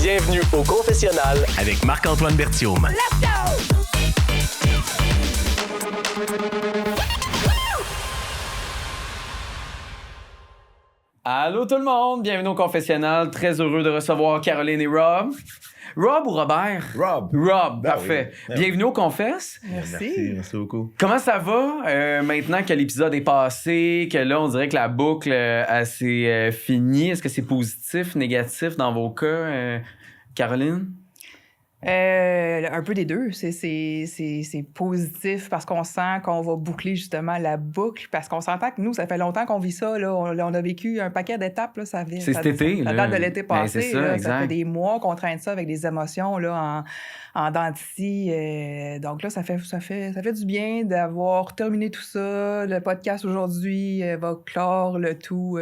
Bienvenue au confessionnal avec Marc-Antoine Berthiaume. Let's go! Allô tout le monde, bienvenue au confessionnal. Très heureux de recevoir Caroline et Rob. Rob ou Robert? Rob. Rob, Ben parfait. oui. Bienvenue au Confesse. Merci beaucoup. Comment ça va maintenant que l'épisode est passé, que là on dirait que la boucle elle s'est finie? Est-ce que c'est positif, négatif dans vos cas, Caroline? Un peu des deux. C'est positif parce qu'on sent qu'on va boucler justement la boucle, parce qu'on s'entend que nous, ça fait longtemps qu'on vit ça. Là. On a vécu un paquet d'étapes. Là, c'est cet été. Ça date de l'été passé. C'est ça, là, exact. ça fait des mois qu'on traîne ça avec des émotions là, en dents de scie. Donc là, ça fait du bien d'avoir terminé tout ça. Le podcast aujourd'hui va clore le tout.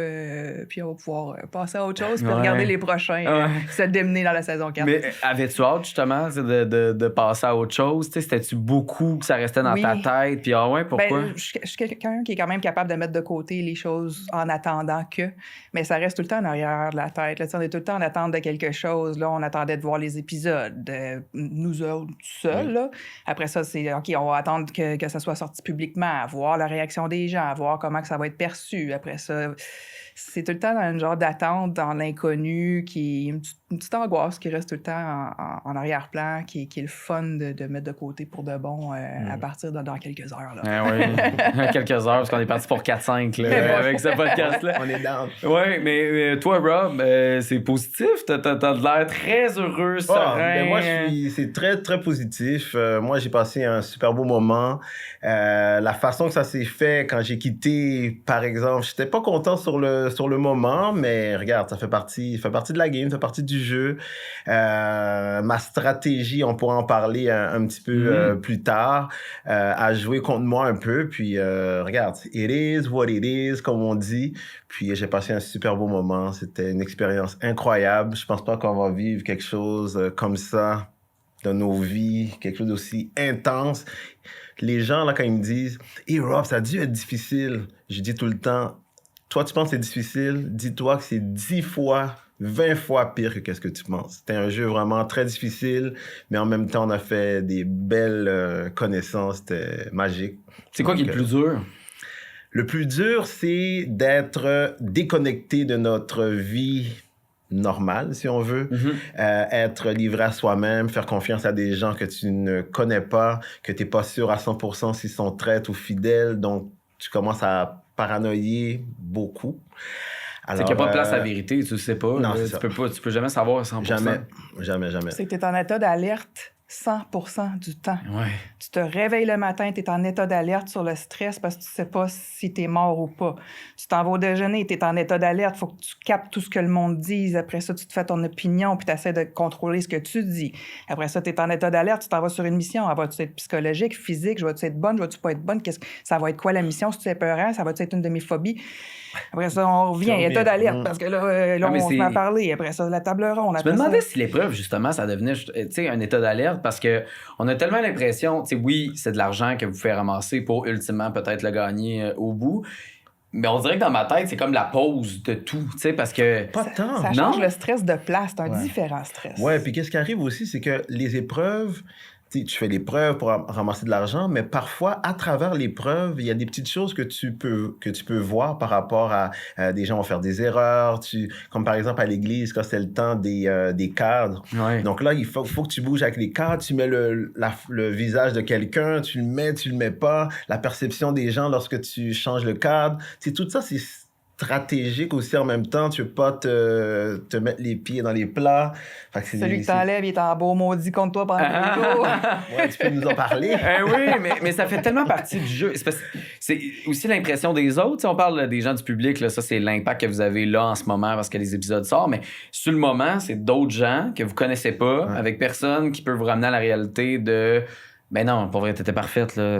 Puis on va pouvoir passer à autre chose puis regarder les prochains se démener dans la saison 4. Mais avais-tu hâte justement de passer à autre chose? C'était-tu beaucoup que ça restait dans ta tête? Puis pourquoi? Ben, je suis quelqu'un qui est quand même capable de mettre de côté les choses en attendant que. Mais ça reste tout le temps en arrière de la tête. Là. On est tout le temps en attente de quelque chose. Là, on attendait de voir les épisodes, nous autres, seuls. Là. Après ça, c'est OK, on va attendre que ça soit sorti publiquement, voir la réaction des gens, voir comment que ça va être perçu. Après ça, c'est tout le temps dans un genre d'attente, dans l'inconnu, qui est une petite angoisse qui reste tout le temps en arrière-plan, qui est le fun de mettre de côté pour de bon à partir de dans quelques heures. Là. Oui, quelques heures, parce qu'on est parti pour 4-5 là, avec ce podcast-là. On est down. Oui, mais toi, Rob, c'est positif? T'as l'air très heureux, serein. Ben moi, c'est très, très positif. Moi, j'ai passé un super beau moment. La façon que ça s'est fait quand j'ai quitté, par exemple, j'étais pas content sur le moment, mais regarde, ça fait partie de la game, ça fait partie du jeu. Ma stratégie, on pourra en parler un petit peu plus tard, a joué contre moi un peu. Puis regarde, it is what it is, comme on dit. Puis j'ai passé un super beau moment. C'était une expérience incroyable. Je pense pas qu'on va vivre quelque chose comme ça dans nos vies, quelque chose d'aussi intense. Les gens, là, quand ils me disent « Hey Rob, ça a dû être difficile », je dis tout le temps « Toi, tu penses que c'est difficile? Dis-toi que c'est 10 fois, 20 fois pire que qu'est-ce que tu penses. » C'était un jeu vraiment très difficile, mais en même temps, on a fait des belles connaissances. C'était magique. C'est quoi qui est le plus dur? Le plus dur, c'est d'être déconnecté de notre vie normale, si on veut. Être livré à soi-même, faire confiance à des gens que tu ne connais pas, que tu n'es pas sûr à 100% s'ils sont traîtres ou fidèles. Donc, tu commences à paranoïer beaucoup. Alors, c'est qu'il n'y a pas de place à la vérité, tu ne sais pas. Non, tu peux jamais savoir à 100%. Jamais. C'est que tu es en état d'alerte 100% du temps. Ouais. Tu te réveilles le matin, tu es en état d'alerte sur le stress parce que tu sais pas si tu es mort ou pas. Tu t'en vas au déjeuner, tu es en état d'alerte, il faut que tu captes tout ce que le monde dit. Après ça, tu te fais ton opinion puis tu essaies de contrôler ce que tu dis. Après ça, tu es en état d'alerte, tu t'en vas sur une mission. Elle va-tu être psychologique, physique? Je vais-tu être bonne? Je vais-tu pas être bonne? Ça va être quoi la mission? Si tu es peurant, ça va-tu être une de mes phobies? Après ça, on revient, état d'alerte, parce que là on se met à parler. Après ça, la table ronde. Je me demandais si l'épreuve, justement, ça devenait un état d'alerte, parce que on a tellement l'impression, oui, c'est de l'argent que vous faites ramasser pour ultimement peut-être le gagner au bout. Mais on dirait que dans ma tête, c'est comme la pause de tout, parce que... Pas tant. Ça change le stress de place, c'est un différent stress. Ouais, puis qu'est-ce qui arrive aussi, c'est que les épreuves... Tu fais l'épreuve pour ramasser de l'argent, mais parfois, à travers l'épreuve, il y a des petites choses que tu peux voir par rapport à des gens vont faire des erreurs, comme par exemple à l'église, quand c'est le temps des cadres. Ouais. Donc là, il faut que tu bouges avec les cadres, tu mets le visage de quelqu'un, tu le mets pas, la perception des gens lorsque tu changes le cadre. Tout ça, c'est stratégique aussi en même temps. Tu veux pas te mettre les pieds dans les plats. Fait que celui qui t'enlève, il est en beau maudit contre toi pendant le jour. Ouais, tu peux nous en parler. Oui, mais ça fait tellement partie du jeu. C'est aussi l'impression des autres. Si on parle des gens du public, là, ça, c'est l'impact que vous avez là en ce moment parce que les épisodes sortent. Mais sur le moment, c'est d'autres gens que vous connaissez pas, avec personne qui peut vous ramener à la réalité de... Ben non, pour vrai, t'étais parfaite, là.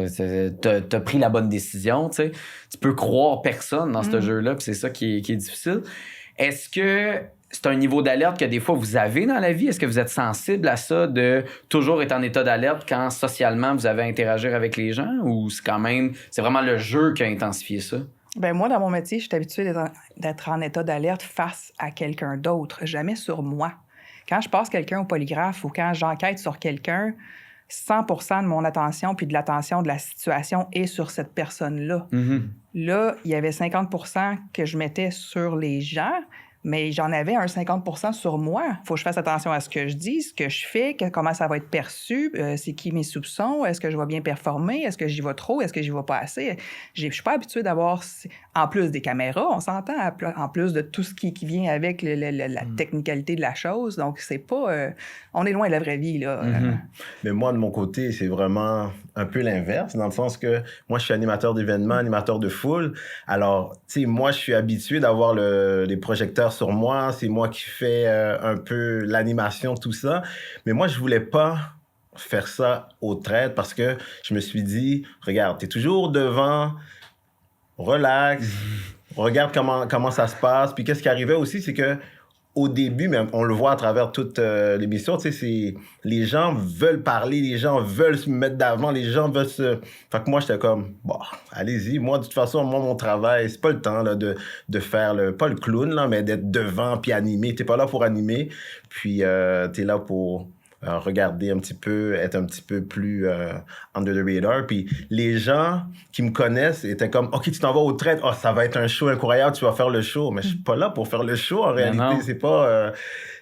T'as pris la bonne décision, tu sais. Tu peux croire personne dans ce jeu-là, puis c'est ça qui est difficile. Est-ce que c'est un niveau d'alerte que des fois vous avez dans la vie? Est-ce que vous êtes sensible à ça, de toujours être en état d'alerte quand socialement vous avez à interagir avec les gens? Ou c'est vraiment le jeu qui a intensifié ça? Ben moi, dans mon métier, je suis habituée d'être en état d'alerte face à quelqu'un d'autre, jamais sur moi. Quand je passe quelqu'un au polygraphe ou quand j'enquête sur quelqu'un, 100% de mon attention puis de l'attention de la situation est sur cette personne-là. Là, il y avait 50% que je mettais sur les gens, mais j'en avais un 50% sur moi. Il faut que je fasse attention à ce que je dis, ce que je fais, comment ça va être perçu, c'est qui mes soupçons, est-ce que je vais bien performer, est-ce que j'y vais trop, est-ce que j'y vais pas assez. Je suis pas habituée d'avoir, en plus des caméras, on s'entend, en plus de tout ce qui vient avec la technicalité de la chose. Donc, c'est pas... on est loin de la vraie vie, là. Mais moi, de mon côté, c'est vraiment un peu l'inverse, dans le sens que moi, je suis animateur d'événements, animateur de foule. Alors, tu sais, moi, je suis habitué d'avoir les projecteurs sur moi. C'est moi qui fais un peu l'animation, tout ça. Mais moi, je voulais pas faire ça au traites parce que je me suis dit, regarde, t'es toujours devant, relax, regarde comment ça se passe. Puis qu'est-ce qui arrivait aussi, c'est que au début, mais on le voit à travers toute l'émission, tu sais, les gens veulent parler, les gens veulent se mettre d'avant, les gens veulent se... Fait que moi, j'étais comme, bon, allez-y. Moi, de toute façon, mon travail, c'est pas le temps là, de faire, pas le clown, là, mais d'être devant puis animer. T'es pas là pour animer, puis t'es là pour... regarder un petit peu, être un petit peu plus under the radar. Puis les gens qui me connaissent étaient comme, OK, tu t'en vas au traites, oh, ça va être un show incroyable, tu vas faire le show. Mais je suis pas là pour faire le show, en réalité.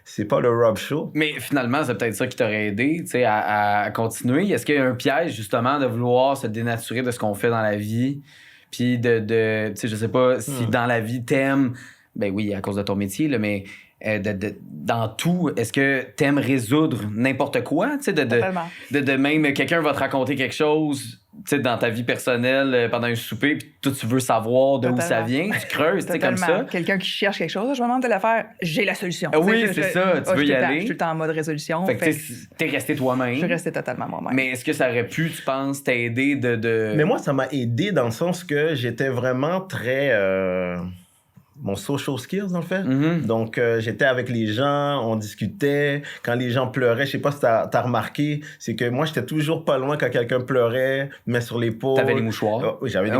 C'est pas le Rob Show. Mais finalement, c'est peut-être ça qui t'aurait aidé, tu sais, à continuer. Est-ce qu'il y a un piège, justement, de vouloir se dénaturer de ce qu'on fait dans la vie? Puis tu sais, je sais pas si dans la vie, t'aimes... Ben oui, à cause de ton métier, là, mais... dans tout, est-ce que t'aimes résoudre n'importe quoi? Tu sais, de même, quelqu'un va te raconter quelque chose, tu sais, dans ta vie personnelle pendant un souper, puis toi, tu veux savoir d'où ça vient, tu creuses, tu sais, comme ça. Quelqu'un qui cherche quelque chose, je me demande de le faire, j'ai la solution. Oui, c'est ça, tu veux y aller. Je suis tout le temps en mode résolution. Fait que t'es resté toi-même. Je suis resté totalement moi-même. Mais est-ce que ça aurait pu, tu penses, t'aider de... Mais moi, ça m'a aidé dans le sens que j'étais vraiment très... mon social skills, dans le fait. Donc, j'étais avec les gens, on discutait. Quand les gens pleuraient, je sais pas si t'as remarqué, c'est que moi, j'étais toujours pas loin quand quelqu'un pleurait, mais sur l'épaule. T'avais les mouchoirs. Oui, j'avais des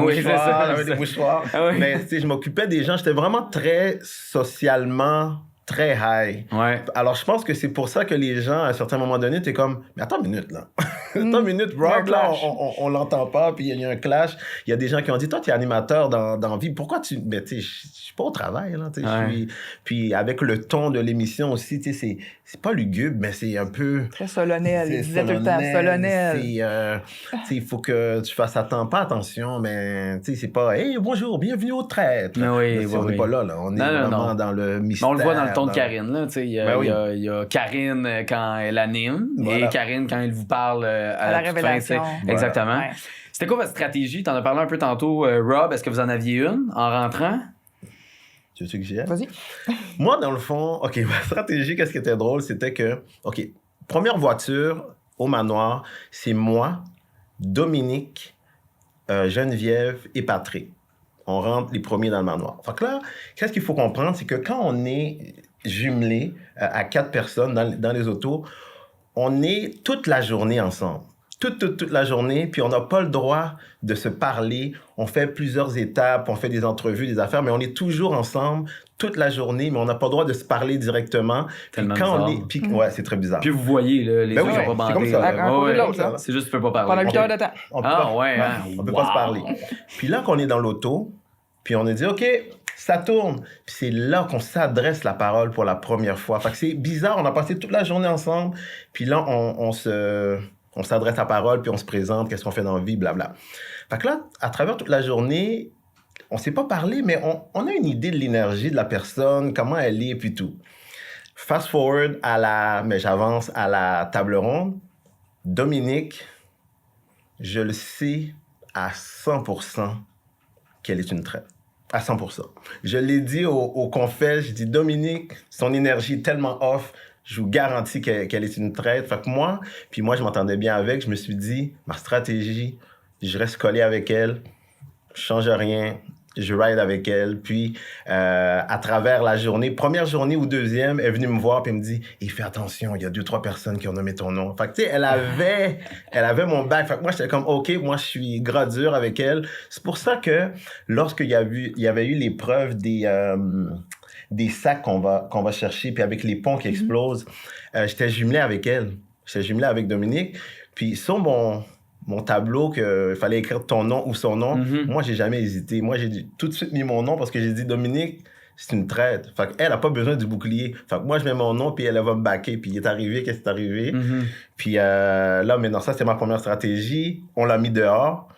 mouchoirs. Mais, tu sais, je m'occupais des gens. J'étais vraiment très socialement... très high. Ouais. Alors, je pense que c'est pour ça que les gens, à un certain moment donné, t'es comme, mais attends une minute, là. Attends une minute, Rob, là, on l'entend pas, puis il y a un clash. Il y a des gens qui ont dit, toi, t'es animateur dans vie, pourquoi tu... Mais tu sais, je suis pas au travail, là, tu sais, Puis avec le ton de l'émission aussi, tu sais, c'est pas lugubre, mais c'est un peu... Très solennel, il disait tout le temps, solennel. Tu sais, il faut que tu fasses pas attention, mais tu sais, c'est pas, hey, bonjour, bienvenue aux traites. On n'est pas là, on est vraiment dans le mystère. On le voit dans le ton de Karine, là, tu sais, il y a Karine quand elle anime et Karine quand elle vous parle à la révélation. Fin, exactement. Ouais. C'était quoi votre stratégie? T'en as parlé un peu tantôt, Rob. Est-ce que vous en aviez une en rentrant? Tu veux que j'y aille? Vas-y. Moi, dans le fond, OK, ma stratégie, qu'est-ce qui était drôle, c'était que, OK, première voiture au manoir, c'est moi, Dominique, Geneviève et Patrick. On rentre les premiers dans le manoir. Fait que là, qu'est-ce qu'il faut comprendre, c'est que quand on est jumelés à 4 personnes dans les autos, on est toute la journée ensemble. Toute la journée, puis on n'a pas le droit de se parler. On fait plusieurs étapes, on fait des entrevues, des affaires, mais on est toujours ensemble toute la journée, mais on n'a pas le droit de se parler directement. Puis quand on est... Puis, ouais, c'est très bizarre. Puis vous voyez, là, les autres sont pas bandés. C'est comme ça. C'est juste que tu peux pas parler. Pendant 8 heures de temps. On peut pas se parler. Puis là, qu'on est dans l'auto, puis on est dit, OK, ça tourne. Puis c'est là qu'on s'adresse la parole pour la première fois. Fait que c'est bizarre, on a passé toute la journée ensemble, puis là, on s'adresse la parole, puis on se présente, qu'est-ce qu'on fait dans la vie, blabla. Fait que là, à travers toute la journée, on s'est pas parlé, mais on a une idée de l'énergie de la personne, comment elle est, puis tout. Fast forward mais j'avance à la table ronde. Dominique, je le sais à 100% qu'elle est une traite. À 100%. Je l'ai dit au confesse, j'ai dit, Dominique, son énergie est tellement off, je vous garantis qu'elle est une traite. Fait que moi, je m'entendais bien avec, je me suis dit, ma stratégie, je reste collé avec elle, je change rien, je ride avec elle. Puis, à travers la journée, première journée ou deuxième, elle est venue me voir puis elle me dit, fais attention, il y a 2-3 personnes qui ont nommé ton nom. Fait que, tu sais, elle avait mon bac. Fait que moi, j'étais comme, OK, moi, je suis gras dur avec elle. C'est pour ça que lorsqu'il y avait eu l'épreuve des des sacs qu'on va chercher, puis avec les ponts qui explosent. J'étais jumelé avec elle. J'étais jumelé avec Dominique. Puis sur mon tableau qu'il fallait écrire ton nom ou son nom, moi, j'ai jamais hésité. Moi, j'ai tout de suite mis mon nom parce que j'ai dit, Dominique, c'est une traite. Fait qu'elle n'a pas besoin du bouclier. Fait que moi, je mets mon nom, puis elle va me backer. Puis il est arrivé, qu'est-ce qui est arrivé? Puis là, maintenant, ça, c'était ma première stratégie. On l'a mis dehors.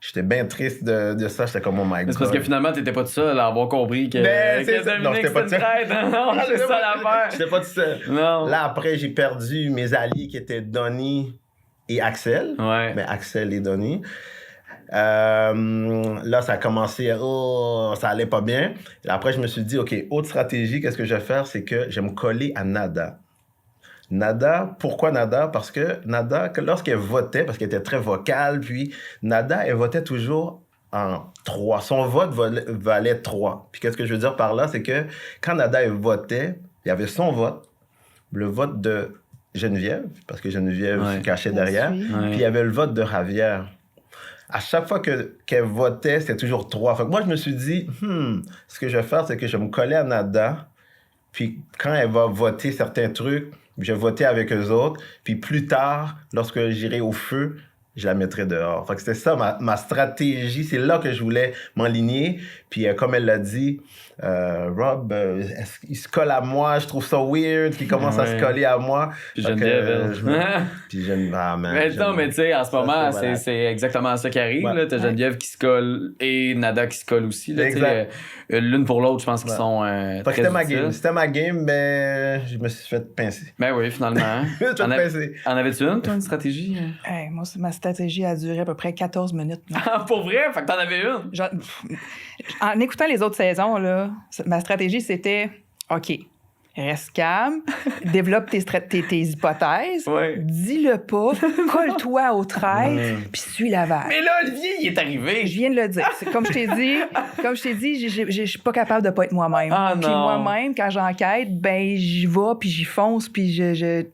J'étais bien triste de ça. J'étais comme, oh my God. C'est parce que finalement, t'étais pas tout seul à avoir compris que, Dominique, c'était une traite. Non, c'est ça l'affaire. J'étais pas tout seul. Non. Là, après, j'ai perdu mes alliés qui étaient Donnie et Axel. Ouais. Mais Axel et Donnie. Là, ça a commencé, ça allait pas bien. Et après, je me suis dit, OK, autre stratégie, qu'est-ce que je vais faire? C'est que je vais me coller à Nada. Nada, pourquoi Nada? Parce que Nada, lorsqu'elle votait, parce qu'elle était très vocale, puis Nada, elle votait toujours en 3. Son vote valait 3. Puis qu'est-ce que je veux dire par là? C'est que quand Nada, elle votait, il y avait son vote, le vote de Geneviève, parce que Geneviève se cachait derrière, puis il y avait le vote de Javier. À chaque fois qu'elle votait, c'était toujours 3. Fait que moi, je me suis dit, ce que je vais faire, c'est que je vais me coller à Nada, puis quand elle va voter certains trucs, je vais voter avec eux autres, puis plus tard, lorsque j'irai au feu, je la mettrai dehors. Fait que c'était ça ma stratégie, c'est là que je voulais m'enligner. Puis comme elle l'a dit, Rob, il se colle à moi, je trouve ça weird qu'il commence à se coller à moi. Puis Geneviève, Puis Geneviève, mais tu sais, en ce moment, c'est exactement ça qui arrive. Ouais. T'as Geneviève qui se colle et Nada qui se colle aussi. Là, exact. L'une pour l'autre, je pense qu'ils sont très c'était ma utiles. game. C'était ma game, mais je me suis fait pincer. Ben oui, finalement. En avais-tu une, toi, une stratégie? Hey, moi, ma stratégie a duré à peu près 14 minutes. Pour vrai? Fait que t'en avais une? En écoutant les autres saisons, là, ma stratégie, c'était OK, reste calme, développe tes hypothèses, dis-le pas, colle-toi aux traites, puis suis la vague. Mais là, Olivier, il est arrivé. Je viens de le dire. C'est comme je t'ai dit, je suis pas capable de pas être moi-même. Ah, puis moi-même, quand j'enquête, ben j'y vais, puis j'y fonce, puis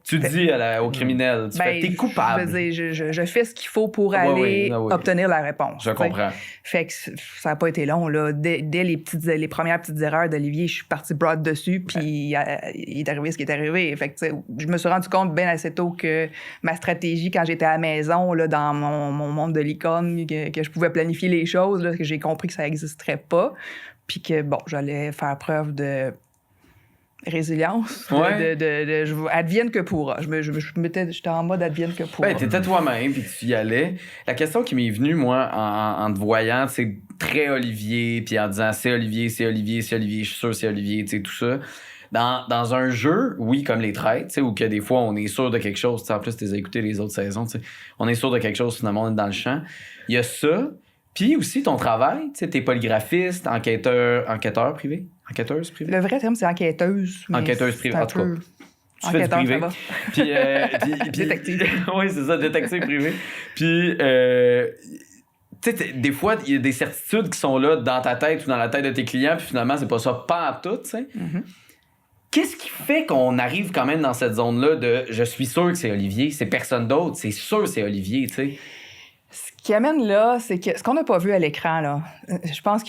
Tu dis au criminel, tu fais, t'es coupable. Je veux dire, je fais ce qu'il faut pour aller obtenir la réponse. Je comprends. Fait que ça n'a pas été long, là. Dès les premières petites erreurs d'Olivier, je suis partie broad dessus, puis il est arrivé ce qui est arrivé. Fait que, je me suis rendu compte bien assez tôt que ma stratégie, quand j'étais à la maison, là, dans mon monde de licorne, que je pouvais planifier les choses, là, que j'ai compris que ça n'existerait pas, puis que, bon, j'allais faire preuve de résilience, advienne que pourra. J'étais en mode advienne que pourra. Ben, t'étais toi-même, puis tu y allais. La question qui m'est venue, moi, en te voyant, c'est très Olivier, puis en disant c'est Olivier, c'est Olivier, c'est Olivier, je suis sûr c'est Olivier, tu sais, tout ça. Dans un jeu, oui, comme les traites, où que des fois, on est sûr de quelque chose. En plus, tu as écouté les autres saisons. On est sûr de quelque chose, finalement, on est dans le champ. Il y a ça. Puis aussi, ton travail, tu es polygraphiste, enquêteur privé. Enquêteuse privée. Le vrai terme, c'est enquêteuse. Enquêteuse privée, en tout cas. Tu fais du privé. Puis, détective. Oui, c'est ça, détective privé. Puis... tu sais, des fois, il y a des certitudes qui sont là dans ta tête ou dans la tête de tes clients, puis finalement, c'est pas ça, pas en tout, tu sais. Qu'est-ce qui fait qu'on arrive quand même dans cette zone-là de « je suis sûr que c'est Olivier, c'est personne d'autre, c'est sûr que c'est Olivier », tu sais? Ce qui amène là, c'est que ce qu'on n'a pas vu à l'écran, là, je pense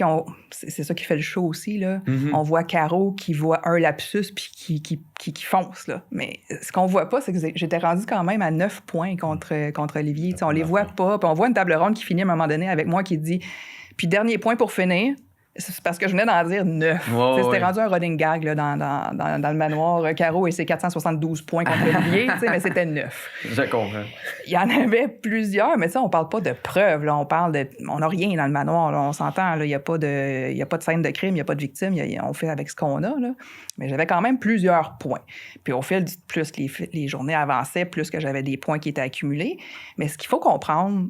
c'est ça qui fait le show aussi, là. On voit Caro qui voit un lapsus puis qui fonce, là. Mais ce qu'on voit pas, c'est que j'étais rendue quand même à 9 points contre Olivier. T'sais, on les voit pas. Puis on voit une table ronde qui finit à un moment donné avec moi qui dit « Puis dernier point pour finir ». C'est parce que je venais d'en dire 9. C'était rendu un running gag là, dans le manoir. Caro et ses 472 points contre Olivier, mais c'était 9. Je comprends. Il y en avait plusieurs, mais on parle pas de preuves. Là, on n'a rien dans le manoir. Là, on s'entend. Il n'y a pas de scène de crime, il n'y a pas de victime. On fait avec ce qu'on a. Là. Mais j'avais quand même plusieurs points. Puis au fil plus les journées avançaient, plus que j'avais des points qui étaient accumulés. Mais ce qu'il faut comprendre,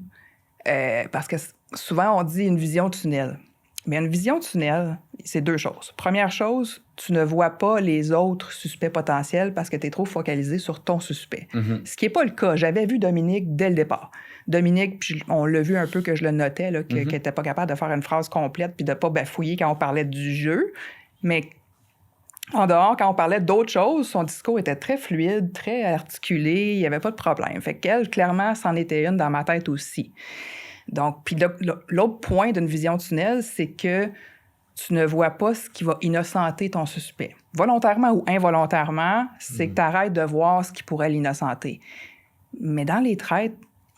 parce que souvent on dit une vision tunnel. Mais une vision tunnel, c'est 2 choses. Première chose, tu ne vois pas les autres suspects potentiels parce que tu es trop focalisé sur ton suspect. Ce qui n'est pas le cas. J'avais vu Dominique dès le départ. Dominique, puis on l'a vu un peu que je le notais, là, qu'elle n'était pas capable de faire une phrase complète puis de ne pas bafouiller quand on parlait du jeu. Mais en dehors, quand on parlait d'autres choses, son discours était très fluide, très articulé, il n'y avait pas de problème. Fait qu'elle, clairement, c'en était une dans ma tête aussi. Donc, puis l'autre point d'une vision tunnel, c'est que tu ne vois pas ce qui va innocenter ton suspect. Volontairement ou involontairement, c'est que tu arrêtes de voir ce qui pourrait l'innocenter. Mais dans les traites,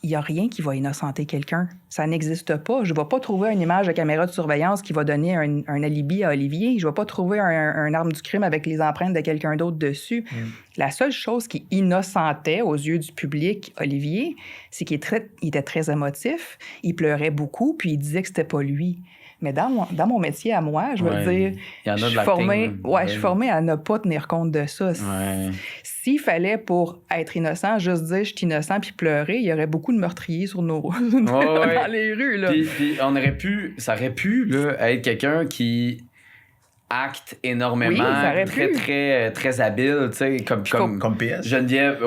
il n'y a rien qui va innocenter quelqu'un. Ça n'existe pas. Je ne vais pas trouver une image de caméra de surveillance qui va donner un alibi à Olivier. Je ne vais pas trouver un arme du crime avec les empreintes de quelqu'un d'autre dessus. La seule chose qui innocentait aux yeux du public Olivier, c'est qu'il était très émotif, il pleurait beaucoup, puis il disait que c'était pas lui. Mais dans mon métier à moi, je veux dire, je suis formée à ne pas tenir compte de ça. Ouais. S'il fallait, pour être innocent, juste dire « je suis innocent » puis pleurer, il y aurait beaucoup de meurtriers sur dans les rues. Là. Puis ça aurait pu là, être quelqu'un qui acte énormément, très habile, tu sais, comme PS. Geneviève,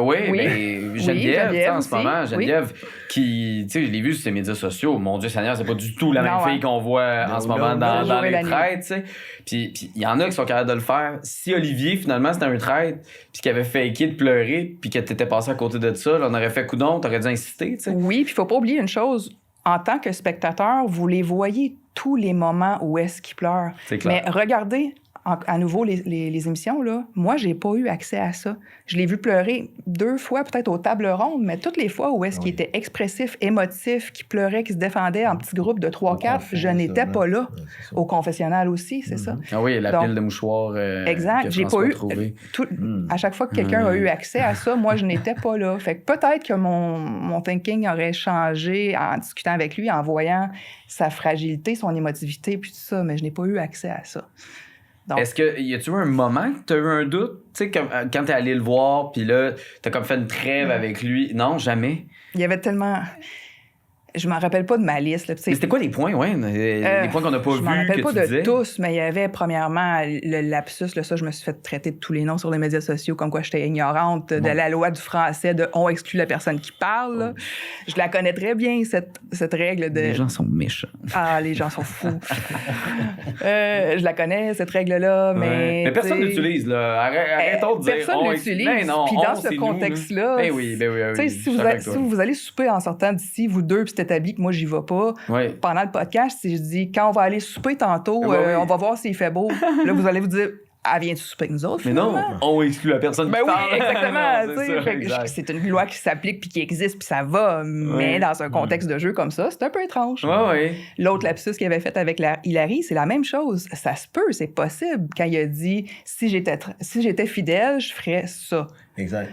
Geneviève, en ce moment, Geneviève, qui, tu sais, je l'ai vu sur ses médias sociaux, mon Dieu Seigneur, c'est pas du tout la même fille qu'on voit en ce moment dans les traites, tu sais. Puis il y en a qui sont capables de le faire. Si Olivier, finalement, c'était un traite, puis qu'il avait faké de pleurer, puis que t'étais passé à côté de ça, là, on aurait fait coudonc, t'aurais dû insister, tu sais. Oui, puis il faut pas oublier une chose, en tant que spectateur, vous les voyez tous les moments où est-ce qu'ils pleurent. C'est clair. Mais regardez à nouveau les émissions, là. Moi, j'ai pas eu accès à ça. Je l'ai vu pleurer 2 fois, peut-être aux tables rondes, mais toutes les fois où est-ce qu'il était expressif, émotif, qu'il pleurait, qu'il se défendait en petits groupes de 3-4, je n'étais pas là. Au confessionnal aussi, c'est ça. Ah oui, la pile de mouchoirs exact. J'ai pas eu... À chaque fois que quelqu'un a eu accès à ça, moi, je n'étais pas là. Fait que peut-être que mon thinking aurait changé en discutant avec lui, en voyant sa fragilité, son émotivité, puis tout ça, mais je n'ai pas eu accès à ça. Donc, est-ce que y a-tu eu un moment que tu as eu un doute, tu sais, quand t'es allé le voir, puis là, t'as comme fait une trêve avec lui? Non, jamais. Il y avait tellement... Je m'en rappelle pas de ma liste. Là, mais c'était quoi les points, les points qu'on n'a pas vus? Je m'en rappelle pas de disais? tous, mais il y avait premièrement le lapsus. Là, ça, je me suis fait traiter de tous les noms sur les médias sociaux, comme quoi j'étais ignorante de la loi du français de « on exclut la personne qui parle ». Là. Je la connais très bien, cette règle de... Les gens sont méchants. Ah, les gens sont fous. Je la connais, cette règle-là, mais... Mais personne l'utilise, là. Arrêtons de dire « on l'utilise. Ben non, puis dans ce contexte-là... Ben oui. Si vous allez souper en sortant d'ici, vous deux, puis c'est établi que moi, j'y vais pas. Oui. Pendant le podcast, si je dis, quand on va aller souper tantôt, on va voir s'il fait beau. Là, vous allez vous dire, viens-tu souper avec nous autres? Mais non, on exclut la personne qui parle. Oui, exactement. Non, c'est une loi qui s'applique puis qui existe puis ça va, mais dans un contexte de jeu comme ça, c'est un peu étrange. L'autre lapsus qu'il avait fait avec Hilary, c'est la même chose. Ça se peut, c'est possible. Quand il a dit, si j'étais fidèle, je ferais ça. Exact.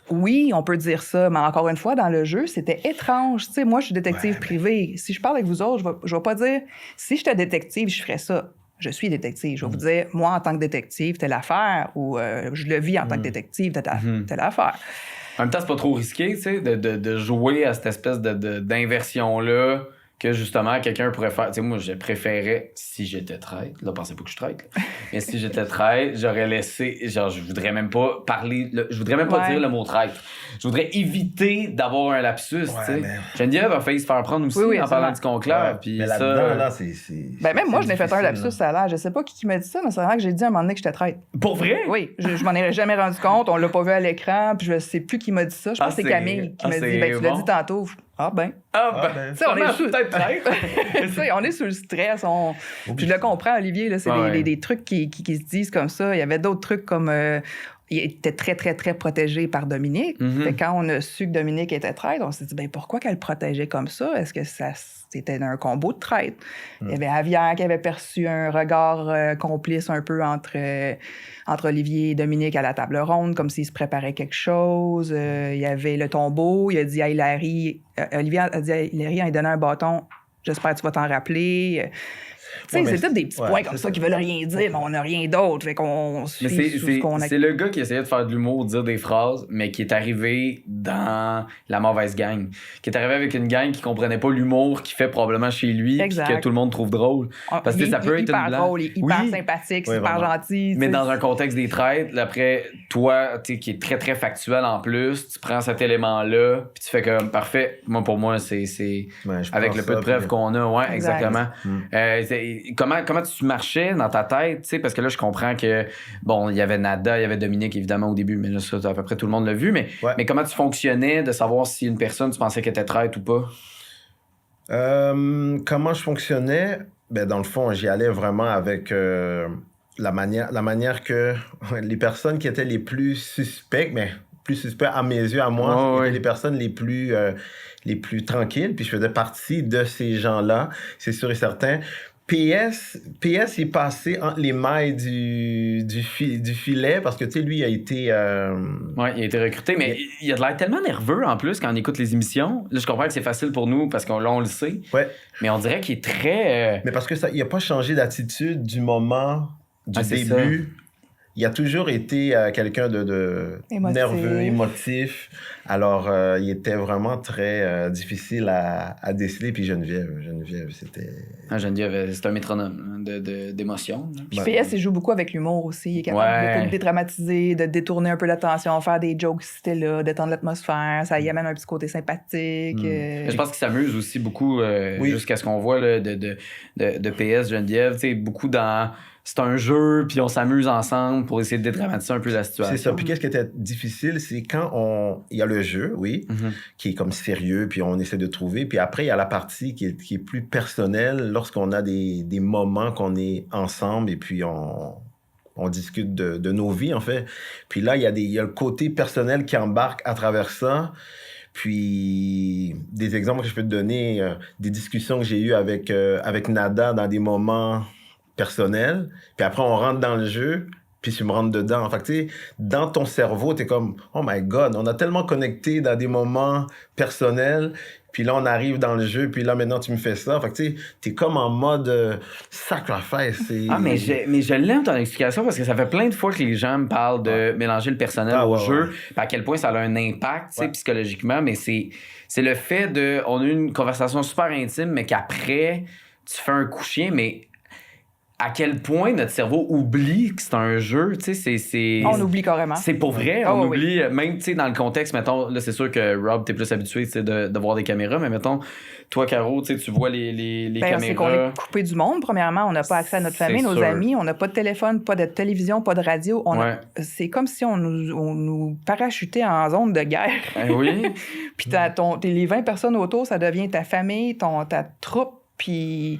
Oui, on peut dire ça, mais encore une fois, dans le jeu, c'était étrange. Tu sais, moi, je suis détective privée. Si je parle avec vous autres, je vais pas dire, si j'étais détective, je ferais ça. Je suis détective. Je vais vous dire, moi, en tant que détective, telle affaire, ou je le vis en tant que détective, telle affaire. En même temps, c'est pas trop risqué, tu sais, de jouer à cette espèce d'inversion-là que justement quelqu'un pourrait faire. Tu sais, moi, je préférais, si j'étais traître, là, pensez pas que je suis traître, mais si j'étais traître, j'aurais laissé, genre, je voudrais même pas parler, je voudrais même pas dire le mot traître. Je voudrais éviter d'avoir un lapsus, tu sais. Mais... Geneviève a failli se faire prendre aussi en parlant du conclave. Puis mais ça... là, c'est... Ben, même moi, je n'ai fait un lapsus à l'air. Je sais pas qui m'a dit ça, mais c'est vrai que j'ai dit à un moment donné que j'étais traître. Pour vrai? Oui, je m'en ai jamais rendu compte. On l'a pas vu à l'écran, puis je sais plus qui m'a dit ça. Je pense que c'est Camille qui m'a dit, tu l'as dit tantôt. Ah ben. Tu sais, on est peut-être traître. On est sous le stress. Puis je le comprends, Olivier, là, c'est des trucs qui se disent comme ça. Il y avait d'autres trucs comme... il était très, très, très protégé par Dominique. Fait que quand on a su que Dominique était traître, on s'est dit, pourquoi qu'elle le protégeait comme ça? Est-ce que c'était un combo de traître? Il y avait Avière qui avait perçu un regard complice un peu entre Olivier et Dominique à la table ronde, comme s'ils se préparaient quelque chose. Il y avait le tombeau. Il a dit à Hilary... Olivier a dit à Hilary, en lui donnant un bâton, j'espère que tu vas t'en rappeler. C'est tous des petits points comme ça qui veulent rien dire, mais on n'a rien d'autre. Fait qu'on suit ce qu'on a. C'est le gars qui essayait de faire de l'humour, de dire des phrases, mais qui est arrivé dans la mauvaise gang. Qui est arrivé avec une gang qui comprenait pas l'humour qu'il fait probablement chez lui, puis que tout le monde trouve drôle. Parce que ça peut être hyper drôle, hyper sympathique, super gentil. Mais dans un contexte des traites, après, toi, qui est très, très factuel en plus, tu prends cet élément-là, puis tu fais comme, parfait, pour moi, c'est avec le peu de preuves qu'on a. Ouais, exactement. Comment tu marchais dans ta tête, tu sais, parce que là, je comprends que, bon, il y avait Nada, il y avait Dominique, évidemment, au début, mais là, ça, à peu près tout le monde l'a vu, mais comment tu fonctionnais de savoir si une personne, tu pensais qu'elle était traître ou pas? Comment je fonctionnais? ben, dans le fond, j'y allais vraiment avec la manière que les personnes qui étaient les plus suspectes, mais plus suspects à mes yeux, à moi, étaient les personnes les plus tranquilles. Puis je faisais partie de ces gens-là, c'est sûr et certain. PS est passé entre les mailles du filet parce que, tu sais, lui, il a été... Ouais, il a été recruté, mais il a de l'air tellement nerveux en plus quand on écoute les émissions. Là, je comprends que c'est facile pour nous parce qu'on on le sait. Ouais. Mais on dirait qu'il est très... Mais parce que il n'a pas changé d'attitude du moment du début. Il a toujours été quelqu'un de nerveux, émotif. Alors, il était vraiment très difficile à déceler. Puis Geneviève, c'était... Geneviève, c'est un métronome d'émotions. Puis PS, il joue beaucoup avec l'humour aussi. Il est capable beaucoup de dédramatiser, de détourner un peu l'attention, faire des jokes si c'était là, détendre l'atmosphère. Ça y amène un petit côté sympathique. Je pense qu'il s'amuse aussi beaucoup jusqu'à ce qu'on voit là, de PS, Geneviève. Tu sais, beaucoup dans... C'est un jeu, puis on s'amuse ensemble pour essayer de dédramatiser un peu la situation. C'est ça. Puis qu'est-ce qui était difficile, c'est quand il y a le jeu, qui est comme sérieux, puis on essaie de trouver. Puis après, il y a la partie qui est plus personnelle, lorsqu'on a des moments qu'on est ensemble et puis on discute de nos vies, en fait. Puis là, il y a le côté personnel qui embarque à travers ça. Puis, des exemples que je peux te donner, des discussions que j'ai eues avec Nada dans des moments personnel, puis après on rentre dans le jeu, puis tu me rentres dedans. Fait que tu sais, dans ton cerveau, t'es comme « Oh my God, on a tellement connecté dans des moments personnels, puis là on arrive dans le jeu, puis là maintenant tu me fais ça. » Fait que tu sais, t'es comme en mode sacrifice. Mais je l'aime ton explication parce que ça fait plein de fois que les gens me parlent de mélanger le personnel au jeu, puis à quel point ça a un impact psychologiquement, mais c'est le fait de... On a eu une conversation super intime, mais qu'après, tu fais un coup chien, mais à quel point notre cerveau oublie que c'est un jeu, tu sais, c'est... On oublie carrément. C'est pour vrai, on oublie, même, tu sais, dans le contexte, mettons, là, c'est sûr que Rob, t'es plus habitué, tu sais, de voir des caméras, mais mettons, toi, Caro, tu sais, tu vois les caméras. C'est qu'on est coupé du monde, premièrement, on n'a pas accès à notre famille, nos amis, on n'a pas de téléphone, pas de télévision, pas de radio, c'est comme si on nous parachutait en zone de guerre. Oui. Puis les 20 personnes autour, ça devient ta famille, ta troupe, puis...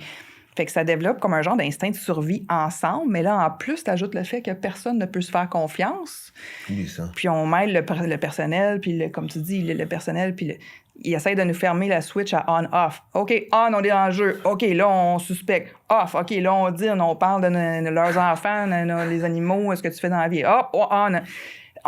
Fait que ça développe comme un genre d'instinct de survie ensemble. Mais là, en plus, t'ajoutes le fait que personne ne peut se faire confiance. Oui, ça. Puis on mêle le personnel, puis comme tu dis, le personnel, puis il essaie de nous fermer la switch à on-off. OK, on est dans le jeu. OK, là, on suspecte. Off. OK, là, on parle de leurs enfants, les animaux, ce que tu fais dans la vie. Hop, on.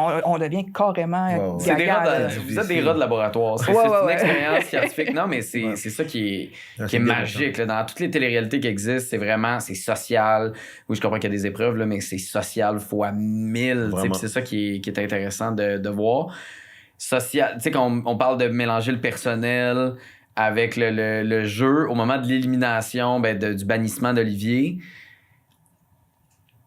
On devient carrément gaga. Vous êtes des rats de laboratoire. C'est une expérience scientifique. Non, mais c'est ça qui est magique. Là. Dans toutes les téléréalités qui existent, c'est social. Oui, je comprends qu'il y a des épreuves, là, mais c'est social fois 1000. C'est ça qui est intéressant de voir. Social, tu sais, quand on parle de mélanger le personnel avec le jeu, au moment de l'élimination, du bannissement d'Olivier...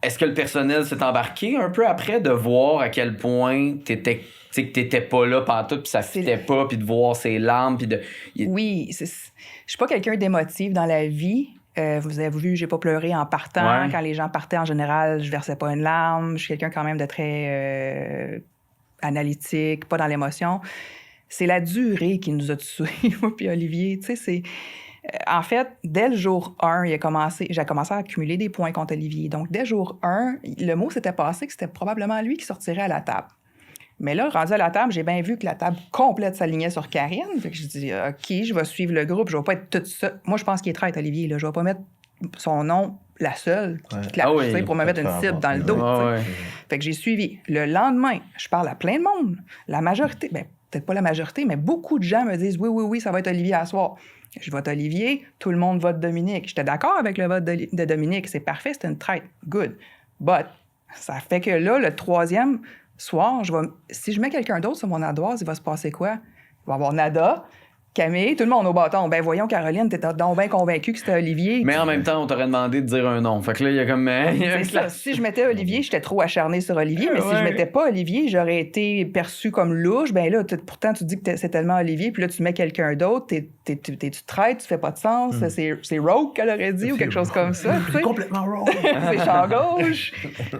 Est-ce que le personnel s'est embarqué un peu après de voir à quel point t'étais pas là pantoute puis ça fitait pas, puis de voir ses larmes, puis de... Oui, je suis pas quelqu'un d'émotif dans la vie. Vous avez vu, j'ai pas pleuré en partant. Quand les gens partaient, en général, je versais pas une larme. Je suis quelqu'un quand même de très analytique, pas dans l'émotion. C'est la durée qui nous a tués, moi puis Olivier. Tu sais, c'est... En fait, dès le jour 1, j'ai commencé à accumuler des points contre Olivier. Donc, dès le jour 1, le mot s'était passé que c'était probablement lui qui sortirait à la table. Mais là, rendu à la table, j'ai bien vu que la table complète s'alignait sur Karine. Fait que je dis, OK, je vais suivre le groupe. Je vais pas être toute seule. Moi, je pense qu'il est traître, Olivier. Là. Je vais pas mettre son nom, la seule, qui claque, pour me mettre une cible dans le dos. Fait que j'ai suivi. Le lendemain, je parle à plein de monde. La majorité, peut-être pas la majorité, mais beaucoup de gens me disent, oui, ça va être Olivier à soir. Je vote Olivier, tout le monde vote Dominique. J'étais d'accord avec le vote de Dominique. C'est parfait, c'est une traite. Good. But, ça fait que là, le troisième soir, si je mets quelqu'un d'autre sur mon ardoise, il va se passer quoi? Il va y avoir Nada, Camille, tout le monde au bâton. Ben voyons, Caroline, t'étais donc bien convaincue que c'était Olivier. Mais en même temps, on t'aurait demandé de dire un nom. Fait que là, il y a comme... C'est ça. Si je mettais Olivier, j'étais trop acharnée sur Olivier. Mais si je mettais pas Olivier, j'aurais été perçue comme louche. Ben là, pourtant, tu dis que c'est tellement Olivier, puis là, tu mets quelqu'un d'autre, tu traites, tu fais pas de sens. C'est Rogue qu'elle aurait dit, ou quelque chose comme ça. C'est complètement Rogue. C'est champ gauche.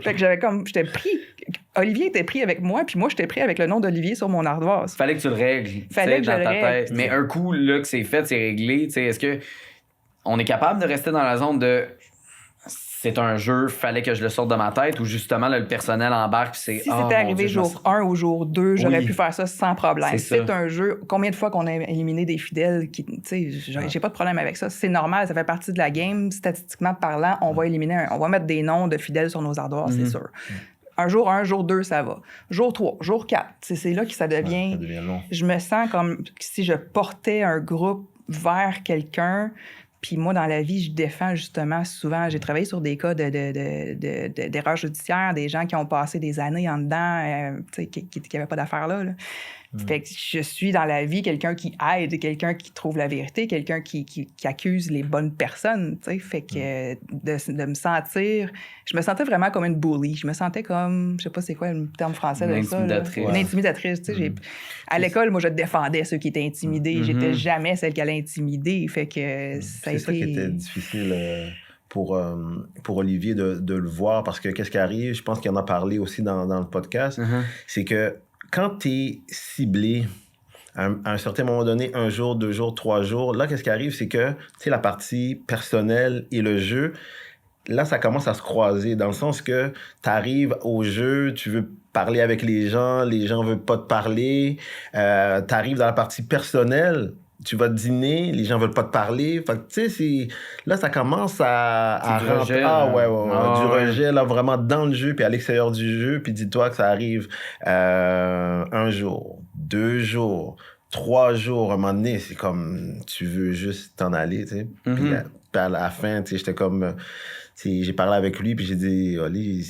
Fait que j'étais pris... Olivier était pris avec moi, puis moi, j'étais pris avec le nom d'Olivier sur mon ardoise. Fallait que tu le règles. Fallait que je le règle. Mais un coup, là, que c'est fait, c'est réglé. Est-ce que on est capable de rester dans la zone de c'est un jeu, fallait que je le sorte de ma tête, ou justement là, le personnel embarque. Si c'était arrivé jour 1 ou jour 2, j'aurais pu faire ça sans problème. C'est un jeu. Combien de fois qu'on a éliminé des fidèles qui, tu sais, j'ai pas de problème avec ça. C'est normal, ça fait partie de la game. Statistiquement parlant, on va éliminer, on va mettre des noms de fidèles sur nos ardoirs, c'est sûr. Un jour 1, jour 2, ça va. Jour 3, jour 4, c'est là que ça devient long. Je me sens comme si je portais un groupe vers quelqu'un. Puis moi, dans la vie, je défends justement souvent. J'ai travaillé sur des cas d'erreurs judiciaires, des gens qui ont passé des années en dedans, qui n'avaient pas d'affaires là. Fait que je suis dans la vie quelqu'un qui aide, quelqu'un qui trouve la vérité, quelqu'un qui accuse les bonnes personnes. Fait que de me sentir... Je me sentais vraiment comme une bully. Je me sentais comme... Je sais pas c'est quoi le terme français de ça. Une intimidatrice. À l'école, moi, je défendais ceux qui étaient intimidés. J'étais jamais celle qui allait intimider. Fait que c'est ça qui était difficile... Pour Olivier de le voir, parce que qu'est-ce qui arrive, je pense qu'il en a parlé aussi dans le podcast, c'est que quand tu es ciblé à un certain moment donné, 1 jour, 2 jours, 3 jours, là, qu'est-ce qui arrive, c'est que, tu sais, la partie personnelle et le jeu, là, ça commence à se croiser, dans le sens que tu arrives au jeu, tu veux parler avec les gens veulent pas te parler, tu arrives dans la partie personnelle, tu vas dîner, les gens veulent pas te parler. Fait que, tu sais, là, ça commence à rentrer. Du rejet, là, vraiment dans le jeu, puis à l'extérieur du jeu. Puis dis-toi que ça arrive 1 jour, 2 jours, 3 jours. À un moment donné, c'est comme, tu veux juste t'en aller, tu sais. Puis à la fin, tu sais, j'étais comme... j'ai parlé avec lui, puis j'ai dit, Oli,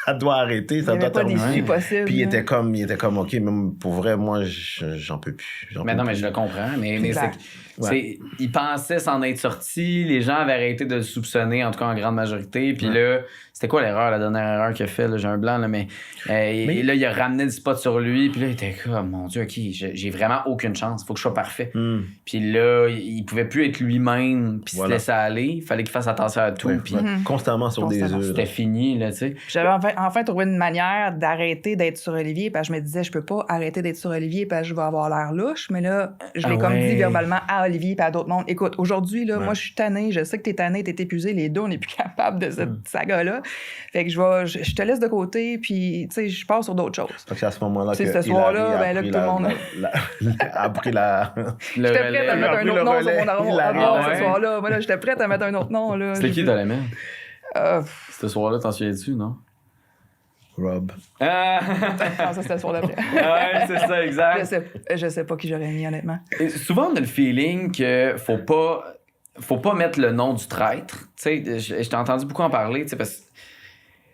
ça doit arrêter, ça doit terminer. Puis il était comme, OK, même pour vrai, moi, j'en peux plus. Mais je le comprends, mais il pensait s'en être sorti, les gens avaient arrêté de le soupçonner, en tout cas en grande majorité, puis là, c'était quoi l'erreur, la dernière erreur qu'il a fait, là, j'ai un blanc, là, mais là, il a ramené le spot sur lui, puis là, il était comme, mon Dieu, OK, j'ai vraiment aucune chance, il faut que je sois parfait. Puis là, il pouvait plus être lui-même, puis se laisser aller, il fallait qu'il fasse attention à tout, puis constamment sur des œufs. C'était fini, là, tu sais. J'avais enfin trouvé une manière d'arrêter d'être sur Olivier, parce que je me disais, je peux pas arrêter d'être sur Olivier, parce que je vais avoir l'air louche, mais là, je l'ai comme dit verbalement à Olivier et à d'autres mondes. Écoute, aujourd'hui, là, moi, je suis tannée, je sais que t'es tannée, t'es épuisé, les deux, on n'est plus capable de cette saga-là. Fait que je te laisse de côté, puis, tu sais, je pars sur d'autres choses. Fait que c'est à ce moment-là que ce soir-là, ben là, que tout le monde a pris la... J'étais prête à mettre un autre nom sur mon armoire ce soir-là. Moi, là, j'étais prête à mettre un autre nom, là. C'était qui dans la main? Ce soir-là, t'en souviens-tu, non? Rob. Non, ça, c'était le soir d'après. Ouais, c'est ça, exact. Je sais pas qui j'aurais mis, honnêtement. Et souvent, on a le feeling que faut pas mettre le nom du traître. Tu sais, je t'ai entendu beaucoup en parler, tu sais, parce que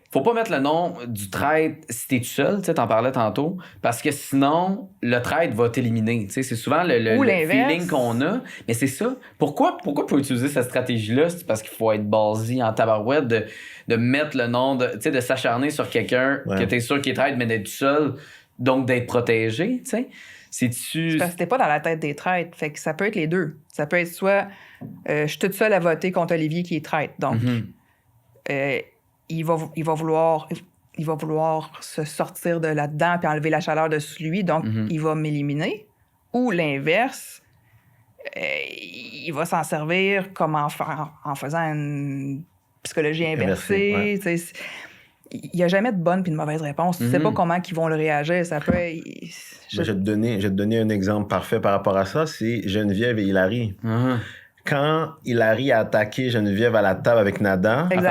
faut pas mettre le nom du traître si t'es tout seul, tu sais, t'en parlais tantôt, parce que sinon, le traître va t'éliminer. Tu sais, c'est souvent le feeling qu'on a. Mais c'est ça. Pourquoi faut utiliser cette stratégie-là? C'est parce qu'il faut être ballsy en tabarouette de mettre le nom, tu sais, de s'acharner sur quelqu'un que t'es sûr qu'il est traître, mais d'être tout seul, donc d'être protégé, tu sais. C'est parce que t'es pas dans la tête des traîtres. Fait que ça peut être les deux. Ça peut être soit je suis toute seule à voter contre Olivier qui est traître. Donc, il va vouloir se sortir de là-dedans puis enlever la chaleur de lui. Donc, il va m'éliminer. Ou l'inverse, il va s'en servir comme en faisant une psychologie inversée. Il n'y a jamais de bonne puis de mauvaise réponse. Tu sais pas comment ils vont le réagir. Ça peut être... Je vais te donner un exemple parfait par rapport à ça. C'est Geneviève et Hilary. Quand Hilary a attaqué Geneviève à la table avec Nada, elle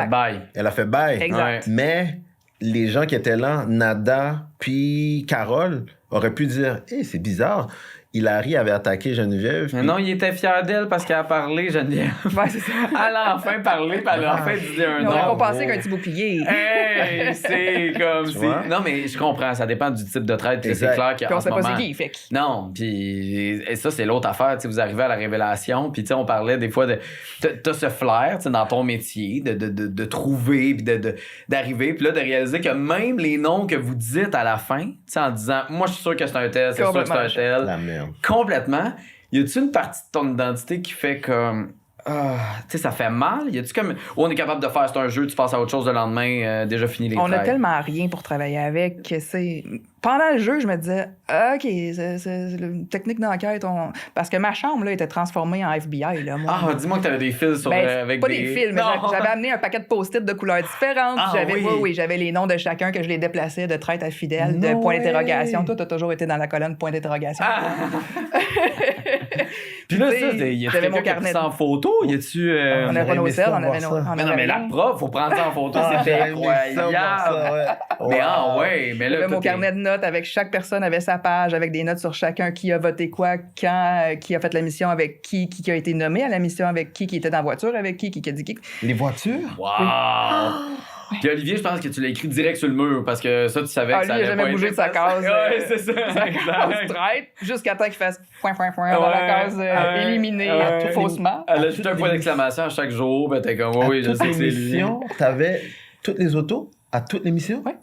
a fait bye. Exact. Mais les gens qui étaient là, Nada puis Carole, auraient pu dire « Hey, c'est bizarre. Hilary avait attaqué Geneviève. » Mais non, il était fier d'elle parce qu'elle a parlé, Geneviève. Ouais, c'est ça. Elle a enfin parlé, puis elle a enfin dit un nom. On aurait pas pensé qu'un petit bouclier. Hey, c'est comme si... Non, mais je comprends, ça dépend du type de traite. C'est clair qu'en ce moment... Puis on sait pas c'est qui, fait que... Non, puis ça, c'est l'autre affaire. Vous arrivez à la révélation, puis on parlait des fois de... T'as ce flair dans ton métier, de trouver, puis d'arriver, puis là, de réaliser que même les noms que vous dites à la fin, en disant « Moi, je suis sûr que c'est un tel, c'est sûr que c'est un tel. » La merde. Complètement. Y a-tu une partie de ton identité qui fait comme... tu sais, ça fait mal? Y a-tu comme... Ou on est capable de faire, c'est un jeu, tu passes à autre chose le lendemain, déjà fini les On traits. a tellement rien pour travailler avec que c'est... pendant le jeu, je me disais, OK, c'est une technique d'enquête. Parce que ma chambre là, était transformée en FBI. Là, moi. Ah, dis-moi que t'avais des fils sur, avec pas des fils, mais Non. j'avais amené un paquet de post-it de couleurs différentes. Ah, j'avais, oui. j'avais les noms de chacun que je les déplaçais de traite à fidèle, de No point way. d'interrogation. Toi, t'as toujours été dans la colonne point d'interrogation. Ah! Puis là, Tu sais, ça, y a j'avais quelqu'un mon qui a pris carnet. ça en photo? Y a-tu... On n'avait pas nos aimé selles, ça, on avait voir nos. ça. on Mais non, avait mais la rien. prof, faut prendre ça en photo, c'était j'aurais aimé ça, voir incroyable! ça, ouais. Mais ah Wow. ouais, mais là... J'avais mon toi, t'es- carnet de notes avec chaque personne avait sa page, avec des notes sur chacun, qui a voté quoi, quand, qui a fait la mission avec qui a été nommé à la mission avec qui était dans la voiture avec qui a dit qui. Les voitures? Wow! Puis Olivier, je pense que tu l'as écrit direct sur le mur parce que ça, tu savais Ah, que ça lui, il a allait jamais pas bougé être de sa case. Ouais, c'est ça. Sa case traite, jusqu'à temps qu'il fasse point dans la Ouais, case ouais, éliminée ouais. tout faussement. Elle a À juste toutes un les point missions. d'exclamation à chaque jour, ben t'es comme, À oui, je toutes sais que les c'est lui. missions, t'avais toutes les autos? À toutes les missions? Ouais.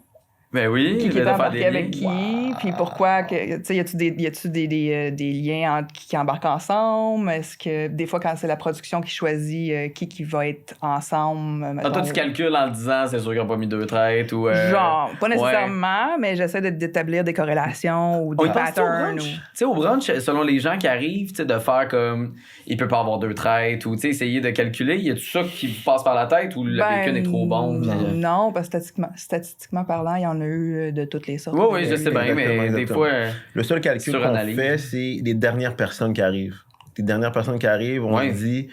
Ben oui, Qui il était va faire embarqué des avec liens. qui, puis pourquoi, tu sais, y a-tu des liens entre qui embarquent ensemble? Est-ce que des fois, quand c'est la production qui choisit qui va être ensemble? Ah, toi, mettons, tu calcules en le disant, c'est sûr qu'ils n'ont pas mis deux traites ou. genre, pas ouais. nécessairement, mais j'essaie d'établir des corrélations ou On des y pense au patterns. brunch. Tu sais, au brunch, selon les gens qui arrivent, tu sais, de faire comme il peut pas avoir deux traites ou tu sais, essayer de calculer. Y a tout ça qui vous passe par la tête ou le bacon est trop bon? puis, Non, parce que statistiquement parlant, il y en a eu de toutes les sortes. Oui, oui, je sais bien, Exactement, mais des exactement. fois. Le seul calcul qu'on Suranalyse. fait, c'est les dernières personnes qui arrivent. Les dernières personnes qui arrivent, on Ouais. dit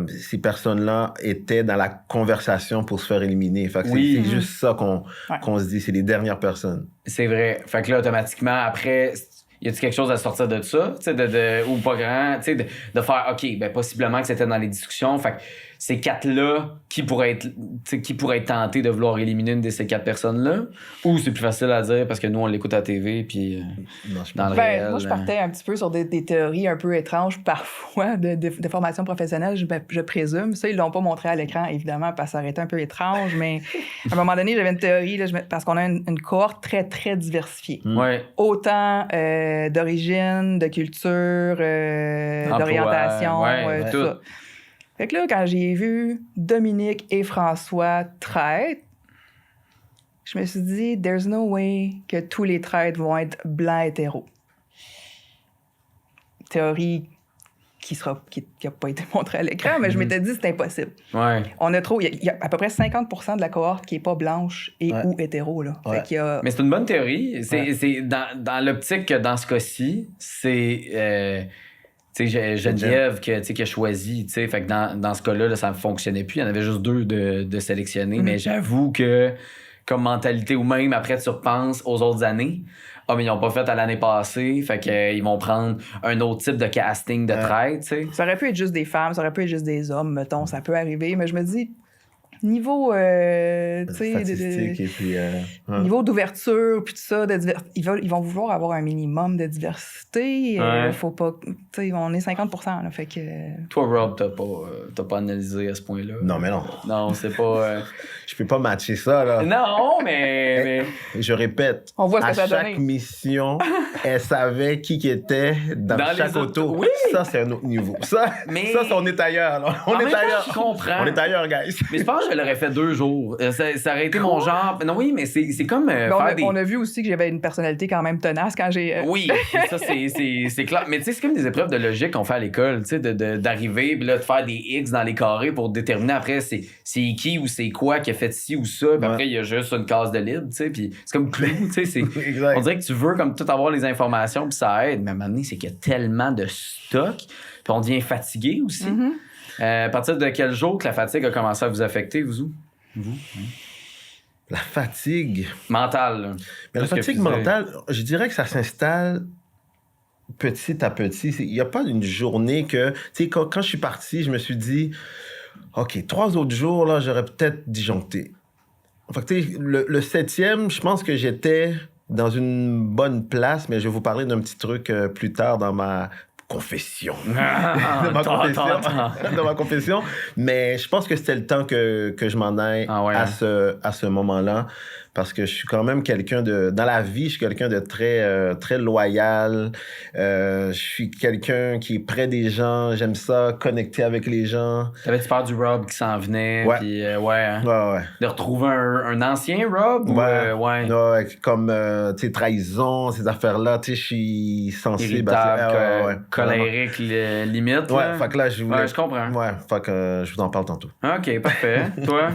ces personnes-là étaient dans la conversation pour se faire éliminer. Fait que Oui. c'est juste ça qu'on Ouais. qu'on se dit, c'est les dernières personnes. C'est vrai. Fait que là, automatiquement, après, y a-tu quelque chose à sortir de ça? Tu sais, ou pas grand, tu sais, de faire, OK, ben, possiblement que c'était dans les discussions. Fait que ces quatre-là, qui pourrait être tenté de vouloir éliminer une de ces quatre personnes-là? Ou c'est plus facile à dire parce que nous, on l'écoute à la TV, puis Non, je dans pense le Ben, réel. moi, je partais un petit peu sur des théories un peu étranges parfois de formation professionnelle, je présume. Ça, ils l'ont pas montré à l'écran, évidemment, parce que ça aurait été un peu étrange, mais à un moment donné, j'avais une théorie, là, parce qu'on a une cohorte très, très diversifiée. Ouais. Autant d'origine, de culture, Emploi, d'orientation, ouais, tout tout. ça. Fait que là, quand j'ai vu Dominique et François traître, je me suis dit, there's no way que tous les traîtres vont être blancs hétéros. Théorie qui n'a pas été montrée à l'écran, mais je m'étais dit, c'est impossible. Ouais. On a trop. Il y a à peu près 50% de la cohorte qui n'est pas blanche et Ouais. ou hétéro. Là. Ouais. Fait qu'il y a... Mais c'est une bonne théorie. C'est Ouais. c'est dans l'optique que dans ce cas-ci, c'est tu sais, Geneviève qui a choisi. Tu sais, fait que dans ce cas-là, là, ça ne fonctionnait plus. Il y en avait juste deux de sélectionnés. Mhm. Mais j'avoue que, comme mentalité, ou même après, tu repenses aux autres années. Ah, mais ils n'ont pas fait à l'année passée. Fait qu'ils vont prendre un autre type de casting de traite, tu sais. Ça aurait pu être juste des femmes, ça aurait pu être juste des hommes, mettons, ça peut arriver. Mais je me dis, niveau, tu sais, Statistique et puis... ouais. niveau d'ouverture, puis tout ça, ils vont vouloir avoir un minimum de diversité. Ouais. Faut pas... Tu sais, on est 50%, là, fait que... Toi, Rob, t'as pas analysé à ce point-là. Non, mais non. Non, c'est pas... Je peux pas matcher ça, là. Non, mais... Je répète, On voit ce à que ça a chaque donné. mission, elle savait qui était dans Dans chaque les autos. auto. Oui. Ça, c'est un autre niveau. Ça, Mais- ça, on est ailleurs. là. On En est même temps, ailleurs. je comprends. On est ailleurs, guys. Mais je pense que je l'aurais fait 2 jours. Ça aurait été mon genre. Non, oui, mais c'est comme Ben, faire des... on a vu aussi que j'avais une personnalité quand même tenace quand j'ai... Oui, ça, c'est clair. Mais tu sais, c'est comme des épreuves de logique qu'on fait à l'école, tu sais, d'arriver, puis là, de faire des X dans les carrés pour déterminer après c'est qui ou c'est quoi qui a fait ci ou ça, puis Ouais. après, il y a juste une case de libre, tu sais, puis c'est comme clou, tu sais, c'est... Exact. On dirait que tu veux comme tout avoir les informations, puis ça aide, mais à un moment donné, c'est qu'il y a tellement de stock, puis on devient fatigué aussi. Mhm. À partir de quel jour que la fatigue a commencé à vous affecter, vous? La fatigue. Mentale, là. Mais la Plus que fatigue physique. mentale, je dirais que ça s'installe petit à petit. Il n'y a pas une journée que... Tu sais, quand je suis parti, je me suis dit, OK, 3 autres jours, là, j'aurais peut-être disjoncté. Fait que, tu sais, le 7e, je pense que j'étais dans une bonne place, mais je vais vous parler d'un petit truc plus tard dans ma confession. Dans ma confession. Dans ma confession. Mais je pense que c'était le temps que je m'en aille Ah ouais, à hein? ce moment-là. parce que je suis quand même quelqu'un de... Dans la vie, je suis quelqu'un de très loyal. Je suis quelqu'un qui est près des gens. J'aime ça, connecter avec les gens. T'avais-tu peur du Rob qui s'en venait? Ouais. Puis, hein? Ouais. De retrouver un ancien Rob? Ouais. Ouais. Comme, tu sais, trahison, ces affaires-là, tu sais, je suis sensible Irritable, colérique, limite. Ouais, là. fait que là, je voulais... Ouais, je comprends. Ouais, fait que je vous en parle tantôt. OK, parfait. Toi?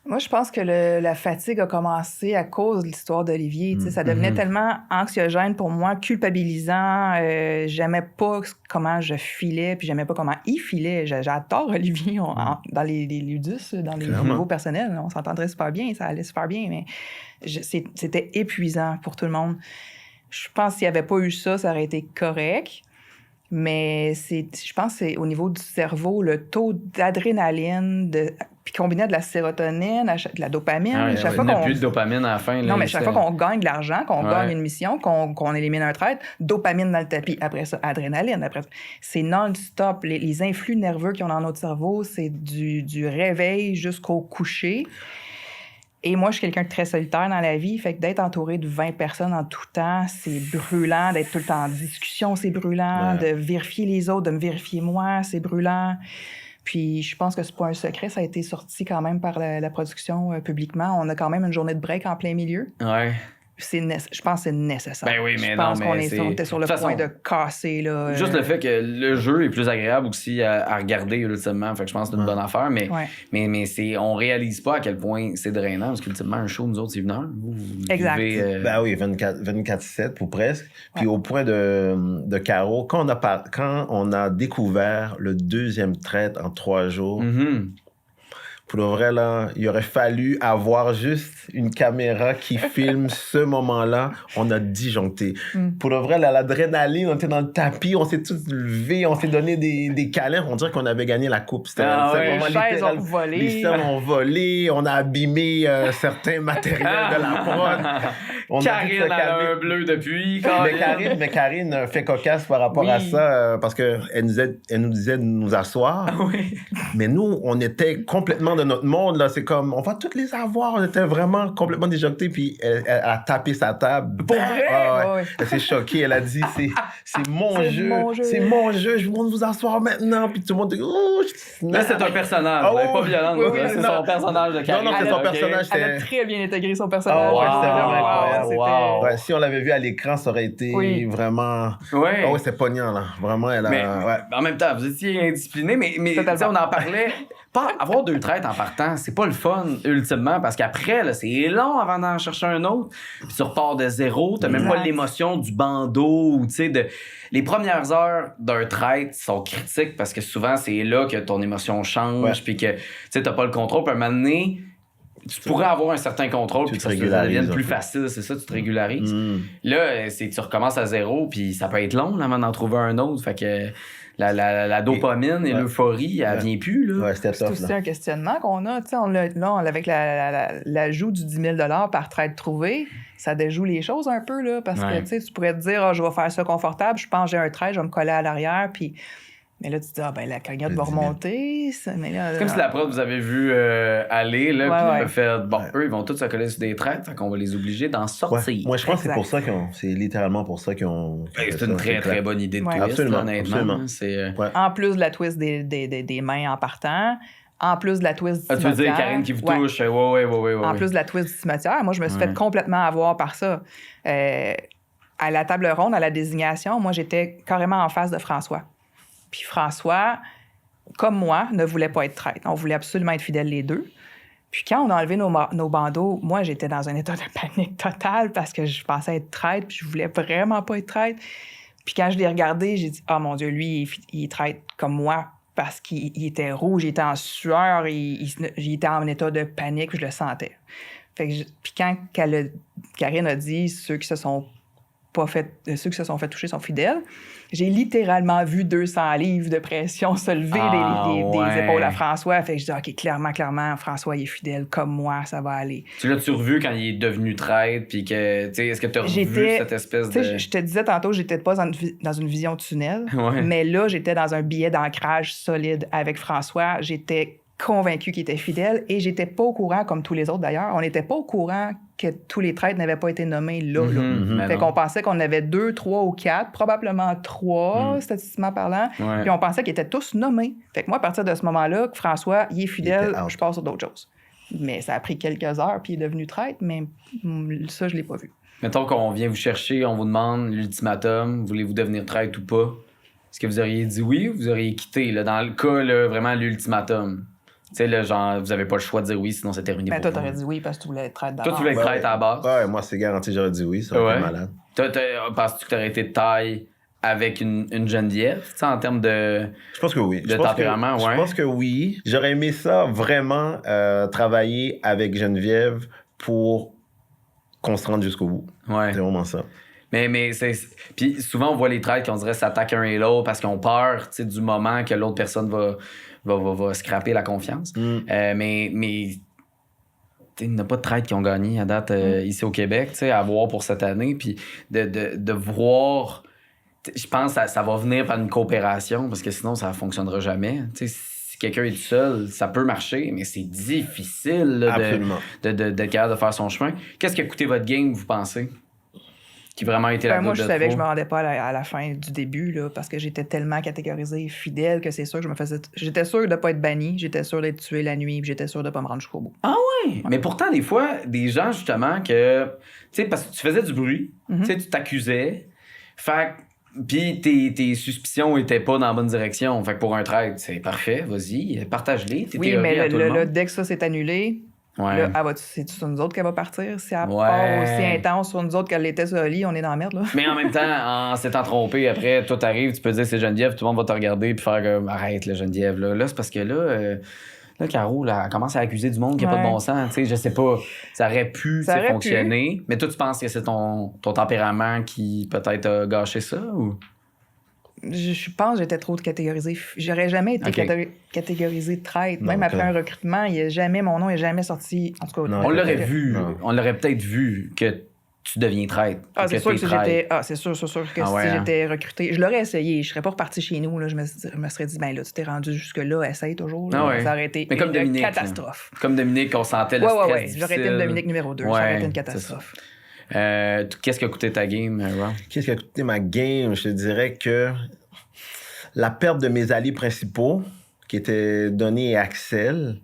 Moi, je pense que la fatigue a commencé à cause de l'histoire d'Olivier. Tu sais, ça devenait tellement anxiogène pour moi, culpabilisant. J'aimais pas comment je filais, puis j'aimais pas comment il filait. J'adore Olivier dans les Ludus, dans les niveaux personnels. On s'entendrait super bien, ça allait super bien, mais c'était épuisant pour tout le monde. Je pense que s'il n'y avait pas eu ça aurait été correct. Mais je pense que c'est au niveau du cerveau, le taux d'adrénaline, puis combiné à de la sérotonine, de la dopamine. Chaque fois il n'y a qu'on... plus de dopamine à la fin. Non, mais chaque fois qu'on gagne de l'argent, qu'on gagne une mission, qu'on élimine un traître, dopamine dans le tapis. Après ça, adrénaline. Après ça, c'est non-stop. Les influx nerveux qu'ils ont dans notre cerveau, c'est du réveil jusqu'au coucher. Et moi, je suis quelqu'un de très solitaire dans la vie, fait que d'être entouré de 20 personnes en tout temps, c'est brûlant. D'être tout le temps en discussion, c'est brûlant. De vérifier les autres, de me vérifier moi, c'est brûlant. Puis je pense que c'est pas un secret, ça a été sorti quand même par la production publiquement. On a quand même une journée de break en plein milieu. Ouais. Je pense que c'est nécessaire. Ben oui, mais je pense non, qu'on mais était sur le point de casser. Là, juste le fait que le jeu est plus agréable aussi à regarder ultimement, fait que je pense que c'est une bonne affaire, mais on réalise pas à quel point c'est drainant, parce qu'ultimement, un show, nous autres, c'est une heure. Exact. Ben oui, 24/7 ou presque. Puis au point de Caro, quand on a découvert le deuxième traite en 3 jours, pour le vrai, là, il aurait fallu avoir juste une caméra qui filme ce moment-là. On a disjoncté. Pour le vrai, là, l'adrénaline, on était dans le tapis, on s'est tous levés, on s'est donné des câlins. On dirait qu'on avait gagné la coupe. C'était les chaises ont volé. Les chaises ont volé. On a abîmé certains matériels de la prod. Karine a un bleu depuis. Mais Karine fait cocasse par rapport à ça parce qu'elle nous disait de nous asseoir. Mais nous, on était complètement de notre monde, là. C'est comme, on va toutes les avoir. On était vraiment complètement déjectés, puis elle a tapé sa table. Pour vrai? Elle s'est choquée. Elle a dit, c'est mon jeu. C'est mon jeu. Je veux vous asseoir maintenant. Puis tout le monde dit, oh, là, c'est un personnage. Elle n'est pas violente. C'est son personnage de Karine. Non, c'est son personnage. Elle a très bien intégré son personnage. C'était vraiment incroyable. Ouais, si on l'avait vu à l'écran, ça aurait été vraiment... Ouais. C'est pognant, là. Vraiment, elle a... Mais en même temps, vous étiez indiscipliné, mais on en parlait... Pas avoir 2 traites en partant, c'est pas le fun, ultimement, parce qu'après, là, c'est long avant d'en chercher un autre. Puis tu repars de zéro, t'as même pas l'émotion du bandeau, ou tu sais, les premières heures d'un traite sont critiques parce que souvent, c'est là que ton émotion change, puis que, tu sais, t'as pas le contrôle. Puis à un moment donné, tu pourrais avoir un certain contrôle, puis que ça devienne plus facile, c'est ça, tu te régularises. Là, tu recommences à zéro, puis ça peut être long, là, avant d'en trouver un autre, fait que... La dopamine et l'euphorie, elle vient plus, là. Ouais, c'était c'est tough, aussi là. un questionnement qu'on a. Tu sais, avec l'ajout du 10 000 par traite trouvée, ça déjoue les choses un peu, là, parce que, tu sais, tu pourrais te dire, je vais faire ça confortable, je pense que j'ai un trait, je vais me coller à l'arrière, puis... Mais là, tu te dis, la cagnotte va remonter. Mais là, c'est comme si la prod, vous avez vu aller, là, puis fait, eux, ils vont tous se coller sur des traites, fait qu'on va les obliger d'en sortir. Moi, je pense que c'est pour ça c'est littéralement pour ça qu'ils ont... C'est une très, très bonne idée de twist, honnêtement. En plus de la twist des mains en partant, en plus de la twist du cimetière. Tu veux dire Karine qui vous touche? Ouais. En plus de la twist du cimetière, moi, je me suis fait complètement avoir par ça. À la table ronde, à la désignation, moi, j'étais carrément en face de François. Puis François, comme moi, ne voulait pas être traître. On voulait absolument être fidèles les deux. Puis quand on a enlevé nos bandeaux, moi, j'étais dans un état de panique totale parce que je pensais être traître, puis je voulais vraiment pas être traître. Puis quand je l'ai regardé, j'ai dit « Ah, mon Dieu, lui, il est traître comme moi parce qu'il était rouge, il était en sueur, il était en état de panique, puis je le sentais. » Puis quand Karine a dit « Ceux qui se sont fait toucher sont fidèles », j'ai littéralement vu 200 livres de pression se lever des épaules à François. Fait que je dis, OK, clairement, François, il est fidèle comme moi, ça va aller. Tu l'as-tu revu quand il est devenu traître? Puis que, tu sais, est-ce que tu as revu cette espèce de... Je te disais tantôt, j'étais pas dans une vision de tunnel, mais là, j'étais dans un billet d'ancrage solide avec François. J'étais convaincu qu'il était fidèle et j'étais pas au courant, comme tous les autres d'ailleurs, on n'était pas au courant que tous les traîtres n'avaient pas été nommés là. Fait qu'on pensait qu'on avait 2, 3 ou 4, probablement 3, statistiquement parlant, puis on pensait qu'ils étaient tous nommés. Fait que moi, à partir de ce moment-là, que François, il est fidèle, je passe sur d'autres choses. Mais ça a pris quelques heures, puis il est devenu traître, mais ça, je l'ai pas vu. Mettons qu'on vient vous chercher, on vous demande l'ultimatum, voulez-vous devenir traître ou pas? Est-ce que vous auriez dit oui ou vous auriez quitté, là, dans le cas, là, vraiment, l'ultimatum? Tu sais, là, genre, vous avez pas le choix de dire oui, sinon c'est terminé. Mais toi, t'aurais dit oui parce que tu voulais être traître d'abord. Toi, tu voulais être traître à la base. Ouais, moi, c'est garanti, j'aurais dit oui, ça aurait été malade. Penses-tu que t'aurais été de taille avec une Geneviève, tu sais, en termes de... Je pense que oui. De tempérament, ouais. Je pense que oui. J'aurais aimé ça vraiment travailler avec Geneviève pour qu'on se rende jusqu'au bout. Ouais. C'est vraiment ça. Mais c'est... Puis souvent, on voit les traîtres qu'on dirait s'attaquent un et l'autre parce qu'ils ont peur, tu sais, du moment que l'autre personne va scraper la confiance. Mais il n'y a pas de traîtres qui ont gagné à date ici au Québec, tu sais, à voir pour cette année. Puis de voir... Je pense que ça va venir par une coopération parce que sinon, ça ne fonctionnera jamais. Tu sais, si quelqu'un est tout seul, ça peut marcher, mais c'est difficile là, d'être capable de faire son chemin. Qu'est-ce qui a coûté votre game, vous pensez? Qui vraiment été la goutte moi, je de savais trop? que je me rendais pas à la fin du début là, parce que j'étais tellement catégorisée fidèle que c'est sûr que j'étais sûre de ne pas être bannie, j'étais sûre d'être tuée la nuit, puis j'étais sûre de ne pas me rendre jusqu'au bout. Ah ouais? Mais pourtant, des fois, des gens, justement, que... Tu sais, parce que tu faisais du bruit, tu sais, tu t'accusais. Fait puis tes suspicions étaient pas dans la bonne direction. Fait que pour un traître, c'est parfait, vas-y, partage-les. Oui, mais là, dès que ça s'est annulé, là, c'est sur nous autres qu'elle va partir. Si elle part aussi intense sur nous autres qu'elle l'était sur le lit, on est dans la merde, là. Mais en même temps, en s'étant trompé, après, toi, t'arrives, tu peux dire c'est Geneviève, tout le monde va te regarder puis faire comme arrête, la Geneviève. Là, c'est parce que là, Caro, là, elle commence à accuser du monde qui n'a pas de bon sens. Tu sais, je sais pas, ça aurait pu fonctionner. Mais toi, tu penses que c'est ton tempérament qui peut-être a gâché ça ou? Je pense que j'étais trop catégorisée. J'aurais jamais été catégorisée traître. Même après un recrutement, mon nom n'est jamais sorti. En tout cas, on l'aurait vu. On l'aurait peut-être vu que tu deviens traître. C'est sûr que si j'étais recrutée, je l'aurais essayé. Je serais pas repartie chez nous. Là. Je me serais dit, ben là, tu t'es rendu jusque-là, essaye toujours. Ça aurait été une catastrophe. Comme Dominique, on sentait le stress difficile. J'aurais été une Dominique numéro 2. Ça aurait été une catastrophe. Qu'est-ce qui a coûté ta game, Rob? Qu'est-ce qui a coûté ma game? Je te dirais que la perte de mes alliés principaux, qui étaient Donny et Axel,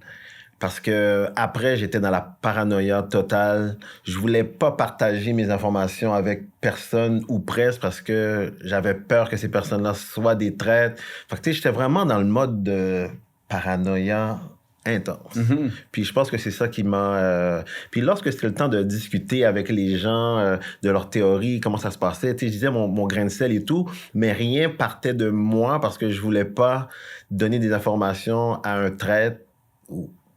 parce que après j'étais dans la paranoïa totale. Je voulais pas partager mes informations avec personne ou presque parce que j'avais peur que ces personnes-là soient des traîtres. Fait que tu sais, j'étais vraiment dans le mode de paranoïa intense. Puis je pense que c'est ça qui m'a... Puis lorsque c'était le temps de discuter avec les gens de leurs théories, comment ça se passait, tu sais, je disais mon grain de sel et tout, mais rien partait de moi parce que je voulais pas donner des informations à un traître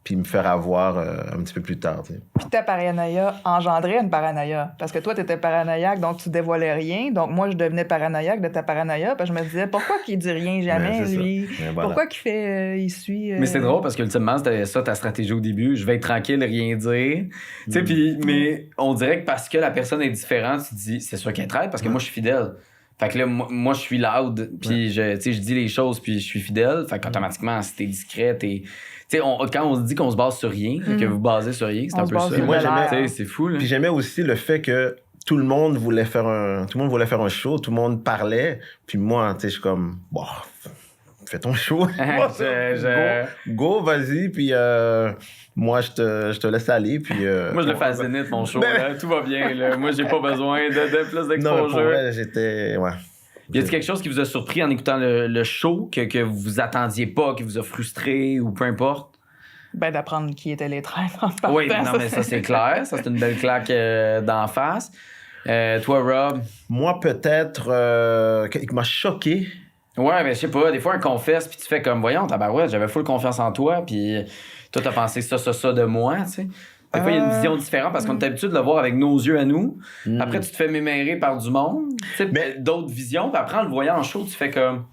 puis me faire avoir un petit peu plus tard. Tu sais. Puis ta paranoïa engendrait une paranoïa. Parce que toi, tu étais paranoïaque, donc tu dévoilais rien. Donc moi, je devenais paranoïaque de ta paranoïa. Puis je me disais, pourquoi qu'il dit rien jamais, lui? Voilà. Pourquoi qu'il fait, il suit... Mais c'est drôle parce que ultimement, c'était ça ta stratégie au début. Je vais être tranquille, rien dire. Tu sais, puis, mais on dirait que parce que la personne est différente, tu te dis, c'est sûr qu'elle est traître parce que moi, je suis fidèle. Fait que là, moi je suis loud, puis je dis les choses, puis je suis fidèle. Fait qu'automatiquement, si t'es discret, t'es... Tu sais, quand on se dit qu'on se base sur rien, que vous basez sur rien, c'est un peu ça. Puis moi, c'est fou, là. Puis j'aimais aussi le fait que tout le monde voulait faire un show, tout le monde parlait. Puis moi, tu sais, je suis comme, bon, fais ton show. Go, vas-y, puis moi, je te laisse aller, puis... moi, je le fais à Zénith, mon show, là, tout va bien, là. Moi, j'ai pas besoin de plus d'exposure. Non, pour vrai, j'étais... Ouais. Y a-t-il quelque chose qui vous a surpris en écoutant le show que vous attendiez pas, qui vous a frustré ou peu importe? Ben, d'apprendre qui étaient les traîtres en partant. Oui, non, mais ça, c'est clair. Ça, c'est une belle claque d'en face. Toi, Rob? Moi, peut-être, qui m'a choqué. Ouais, mais je sais pas, des fois, un confesse, puis tu fais comme, voyons, tabarouette, j'avais full confiance en toi, puis toi, t'as pensé ça de moi, tu sais. Des fois, il y a une vision différente parce qu'on est habitué de le voir avec nos yeux à nous. Après, tu te fais mémérer par du monde, tu sais, d'autres visions. Puis après, en le voyant en show, tu fais comme...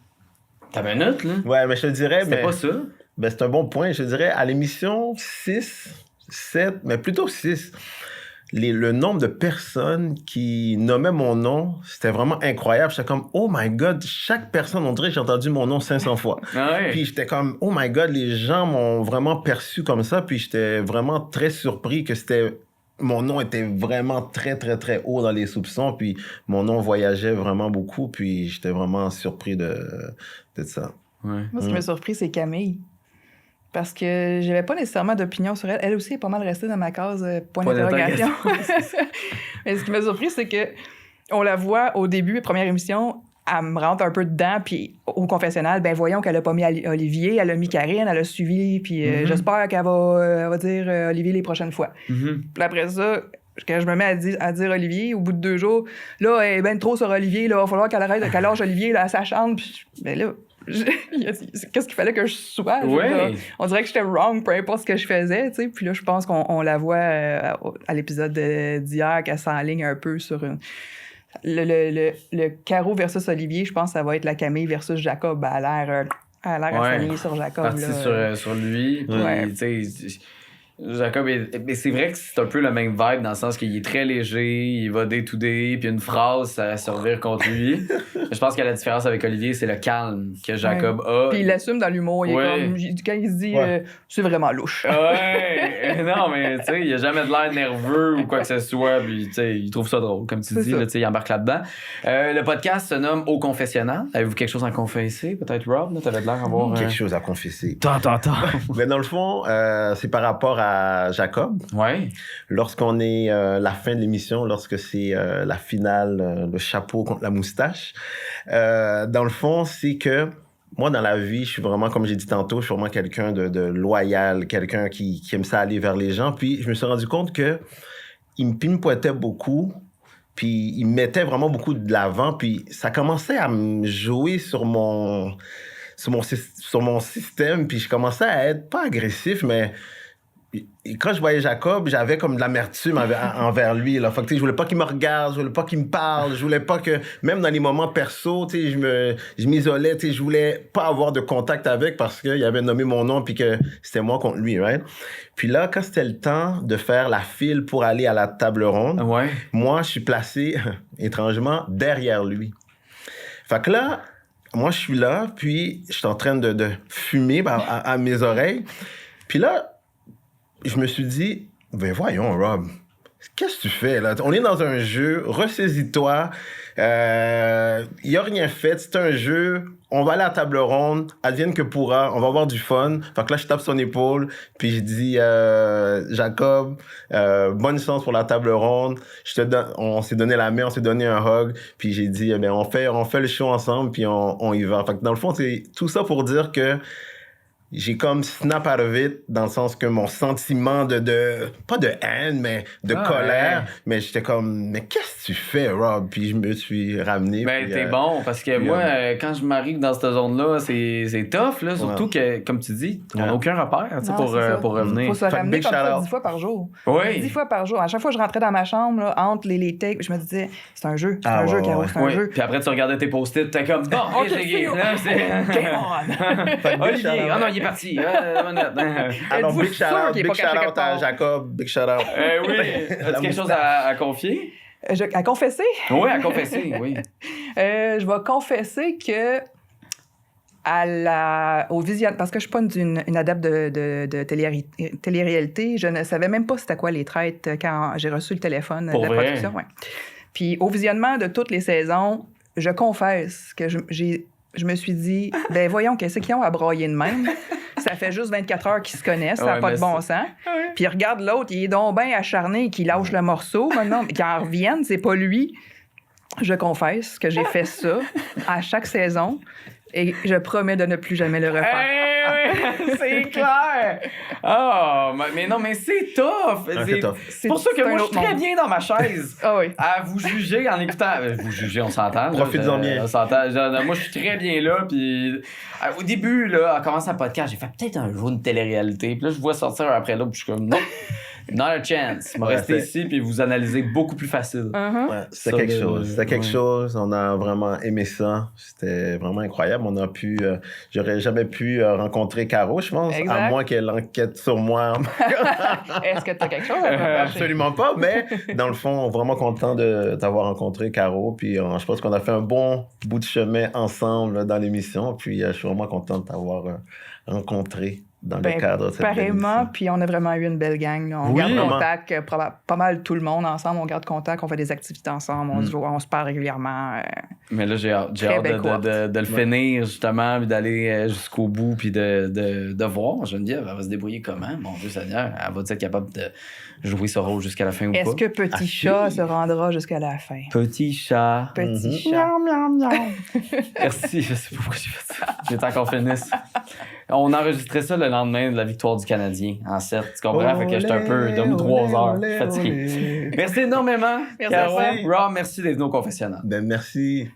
T'as une minute, là. Ouais, mais je te dirais... C'était pas ça. Ben, c'est un bon point. Je te dirais, à l'émission 6, 7, mais plutôt 6, le nombre de personnes qui nommaient mon nom, c'était vraiment incroyable. J'étais comme, oh my God, chaque personne, on dirait que j'ai entendu mon nom 500 fois. Ah ouais. Puis j'étais comme, oh my God, les gens m'ont vraiment perçu comme ça. Puis j'étais vraiment très surpris que mon nom était vraiment très, très, très haut dans les soupçons. Puis mon nom voyageait vraiment beaucoup. Puis j'étais vraiment surpris de ça. Ouais. Moi, ce qui m'a surpris, c'est Camille. Parce que j'avais pas nécessairement d'opinion sur elle. Elle aussi est pas mal restée dans ma case point d'interrogation. Mais ce qui m'a surpris, c'est que on la voit au début, première émission, elle me rentre un peu dedans, puis au confessionnal, ben voyons qu'elle a pas mis Olivier, elle a mis Karine, elle a suivi, puis j'espère qu'elle va dire Olivier les prochaines fois. Puis après ça, quand je me mets à dire Olivier, au bout de 2 jours, là, elle est ben trop sur Olivier, là, il va falloir qu'elle arrête, qu'elle lâche Olivier là, à sa chambre, puis ben là... Qu'est-ce qu'il fallait que je sois? Ouais. On dirait que j'étais wrong, peu importe ce que je faisais, tu sais. Puis là, je pense qu'on la voit à l'épisode d'hier, qu'elle s'enligne un peu sur le Caro versus Olivier. Je pense que ça va être la Camille versus Jacob. Elle a l'air à s'aligner sur Jacob. Parti sur lui. Puis, Ouais. tu sais, Jacob, mais c'est vrai que c'est un peu le même vibe dans le sens qu'il est très léger, il va day-to-day, puis une phrase, ça va servir contre lui. Je pense que la différence avec Olivier, c'est le calme que Jacob a. Puis il l'assume dans l'humour. Il est comme, quand il se dit, c'est vraiment louche. Ouais, non, mais tu sais, il a jamais de l'air nerveux ou quoi que ce soit, puis tu sais, il trouve ça drôle, comme tu dis, là, tu sais, il embarque là-dedans. Le podcast se nomme Au confessionnal. Avez-vous quelque chose à confesser? Peut-être, Rob, là, t'avais de l'air d'avoir... Quelque chose à confesser. Attends. Mais dans le fond, c'est par rapport à Jacob. Ouais. Lorsqu'on est la fin de l'émission, lorsque c'est la finale, le chapeau contre la moustache, dans le fond, c'est que moi, dans la vie, je suis vraiment, comme j'ai dit tantôt, je suis vraiment quelqu'un de loyal, quelqu'un qui aime ça aller vers les gens. Puis je me suis rendu compte que il me pimpoitait beaucoup, puis il me mettait vraiment beaucoup de l'avant, puis ça commençait à me jouer sur mon système, puis je commençais à être pas agressif, mais quand je voyais Jacob, j'avais comme de l'amertume envers lui. Là. Fait que, je voulais pas qu'il me regarde, je voulais pas qu'il me parle, je voulais pas que, même dans les moments perso, je m'isolais, je voulais pas avoir de contact avec parce qu'il avait nommé mon nom puis que c'était moi contre lui, right? Puis là, quand c'était le temps de faire la file pour aller à la table ronde, moi, je suis placé, étrangement, derrière lui. Fait que là, moi, je suis là, puis je suis en train de fumer à mes oreilles. Puis là, je me suis dit, ben voyons, Rob, qu'est-ce que tu fais là? On est dans un jeu, ressaisis-toi. Il n'y a rien fait, c'est un jeu. On va aller à la table ronde, advienne que pourra, on va avoir du fun. Fait que là, je tape son épaule, puis je dis, Jacob, bonne chance pour la table ronde. On s'est donné la main, on s'est donné un hug, puis j'ai dit, ben, on fait le show ensemble, puis on y va. Fait que dans le fond, c'est tout ça pour dire que j'ai comme snap out of it, dans le sens que mon sentiment de pas de haine, mais de colère, mais j'étais comme, mais qu'est-ce que tu fais, Rob? Puis je me suis ramené. Ben, puis, t'es bon, parce que moi, quand je m'arrive dans cette zone-là, c'est tough, là, surtout que, comme tu dis, on n'a aucun repère pour revenir. Il faut se ramener comme ça 10 fois par jour. Oui. 10 fois par jour. À chaque fois que je rentrais dans ma chambre, là, entre les takes, je me disais, c'est un jeu, Caro, c'est un jeu. Puis après, tu regardais tes post-it, t'es comme, bon, OK, c'est gay. Game on! Olivier, ah non, il est parti. Alors, big Êtes-vous sûr qu'il est pas shout-out caché quelque à part? Jacob, big shout-out. Oui. As-tu quelque chose à confier? À confesser? Oui, à confesser, oui. Je vais confesser que au visionnement, parce que je suis pas une adepte de télé-réalité, je ne savais même pas c'était quoi les traites quand j'ai reçu le téléphone Pour de la vrai? production. Ouais. Puis au visionnement de toutes les saisons, je confesse que je me suis dit, ben voyons, qu'est-ce qu'ils ont à broyer de même? Ça fait juste 24 heures qu'ils se connaissent, ça n'a pas de bon sens. Puis regarde l'autre, il est donc bien acharné, qu'il lâche le morceau maintenant, mais qu'il en revienne, c'est pas lui. Je confesse que j'ai fait ça à chaque saison et je promets de ne plus jamais le refaire. Oui, c'est clair! Oh, mais non, mais c'est tough! C'est tough. C'est pour ça que moi, je suis très bien dans ma chaise Ah oui. à vous juger en écoutant. Vous juger, on s'entend. Profite-en bien. On s'entend. Moi, je suis très bien là. Puis au début, là, en commençant le podcast, j'ai fait peut-être un jour de télé-réalité. Puis là, je vois sortir un après l'autre. Puis je suis comme, non. Not a chance. On va Ouais, rester c'est- ici puis vous analyser beaucoup plus facile. Uh-huh. Ouais, Ça, c'était quelque de- chose. C'était quelque ouais. chose. On a vraiment aimé ça. C'était vraiment incroyable. On a pu. J'aurais jamais pu rencontrer Caro, je pense, Exact. à moins qu'elle enquête sur moi. Est-ce que tu as quelque chose à partager? Absolument pas. Mais dans le fond, vraiment content de t'avoir rencontré, Caro. Puis je pense qu'on a fait un bon bout de chemin ensemble dans l'émission. Puis je suis vraiment content de t'avoir rencontré dans le Ben, cadre de cette belle pareillement, émission. puis on a vraiment eu une belle gang. Là. On Oui, garde vraiment. contact, pas mal tout le monde ensemble. On garde contact, on fait des activités ensemble, on se parle régulièrement. Mais là, j'ai hâte Très de, belle cohorte. de le finir, justement, puis d'aller jusqu'au bout, puis de voir. Geneviève, elle va se débrouiller comment? Mon Dieu Seigneur, elle va être capable de jouer ce rôle jusqu'à la fin ou pas? Est-ce que Petit Chat se rendra jusqu'à la fin? Petit chat. Petit chat. Miaou, miaou, miaou. Merci, je sais pas pourquoi j'ai fait ça. J'ai tant qu'on finisse. On enregistrait ça le lendemain de la victoire du Canadien en 7. Tu comprends? Fait que j'étais un peu de 3 heures. Je suis fatigué. Olé. Merci énormément. Merci Caro, à toi. Rob, merci d'être venu au confessionnal. Ben, merci.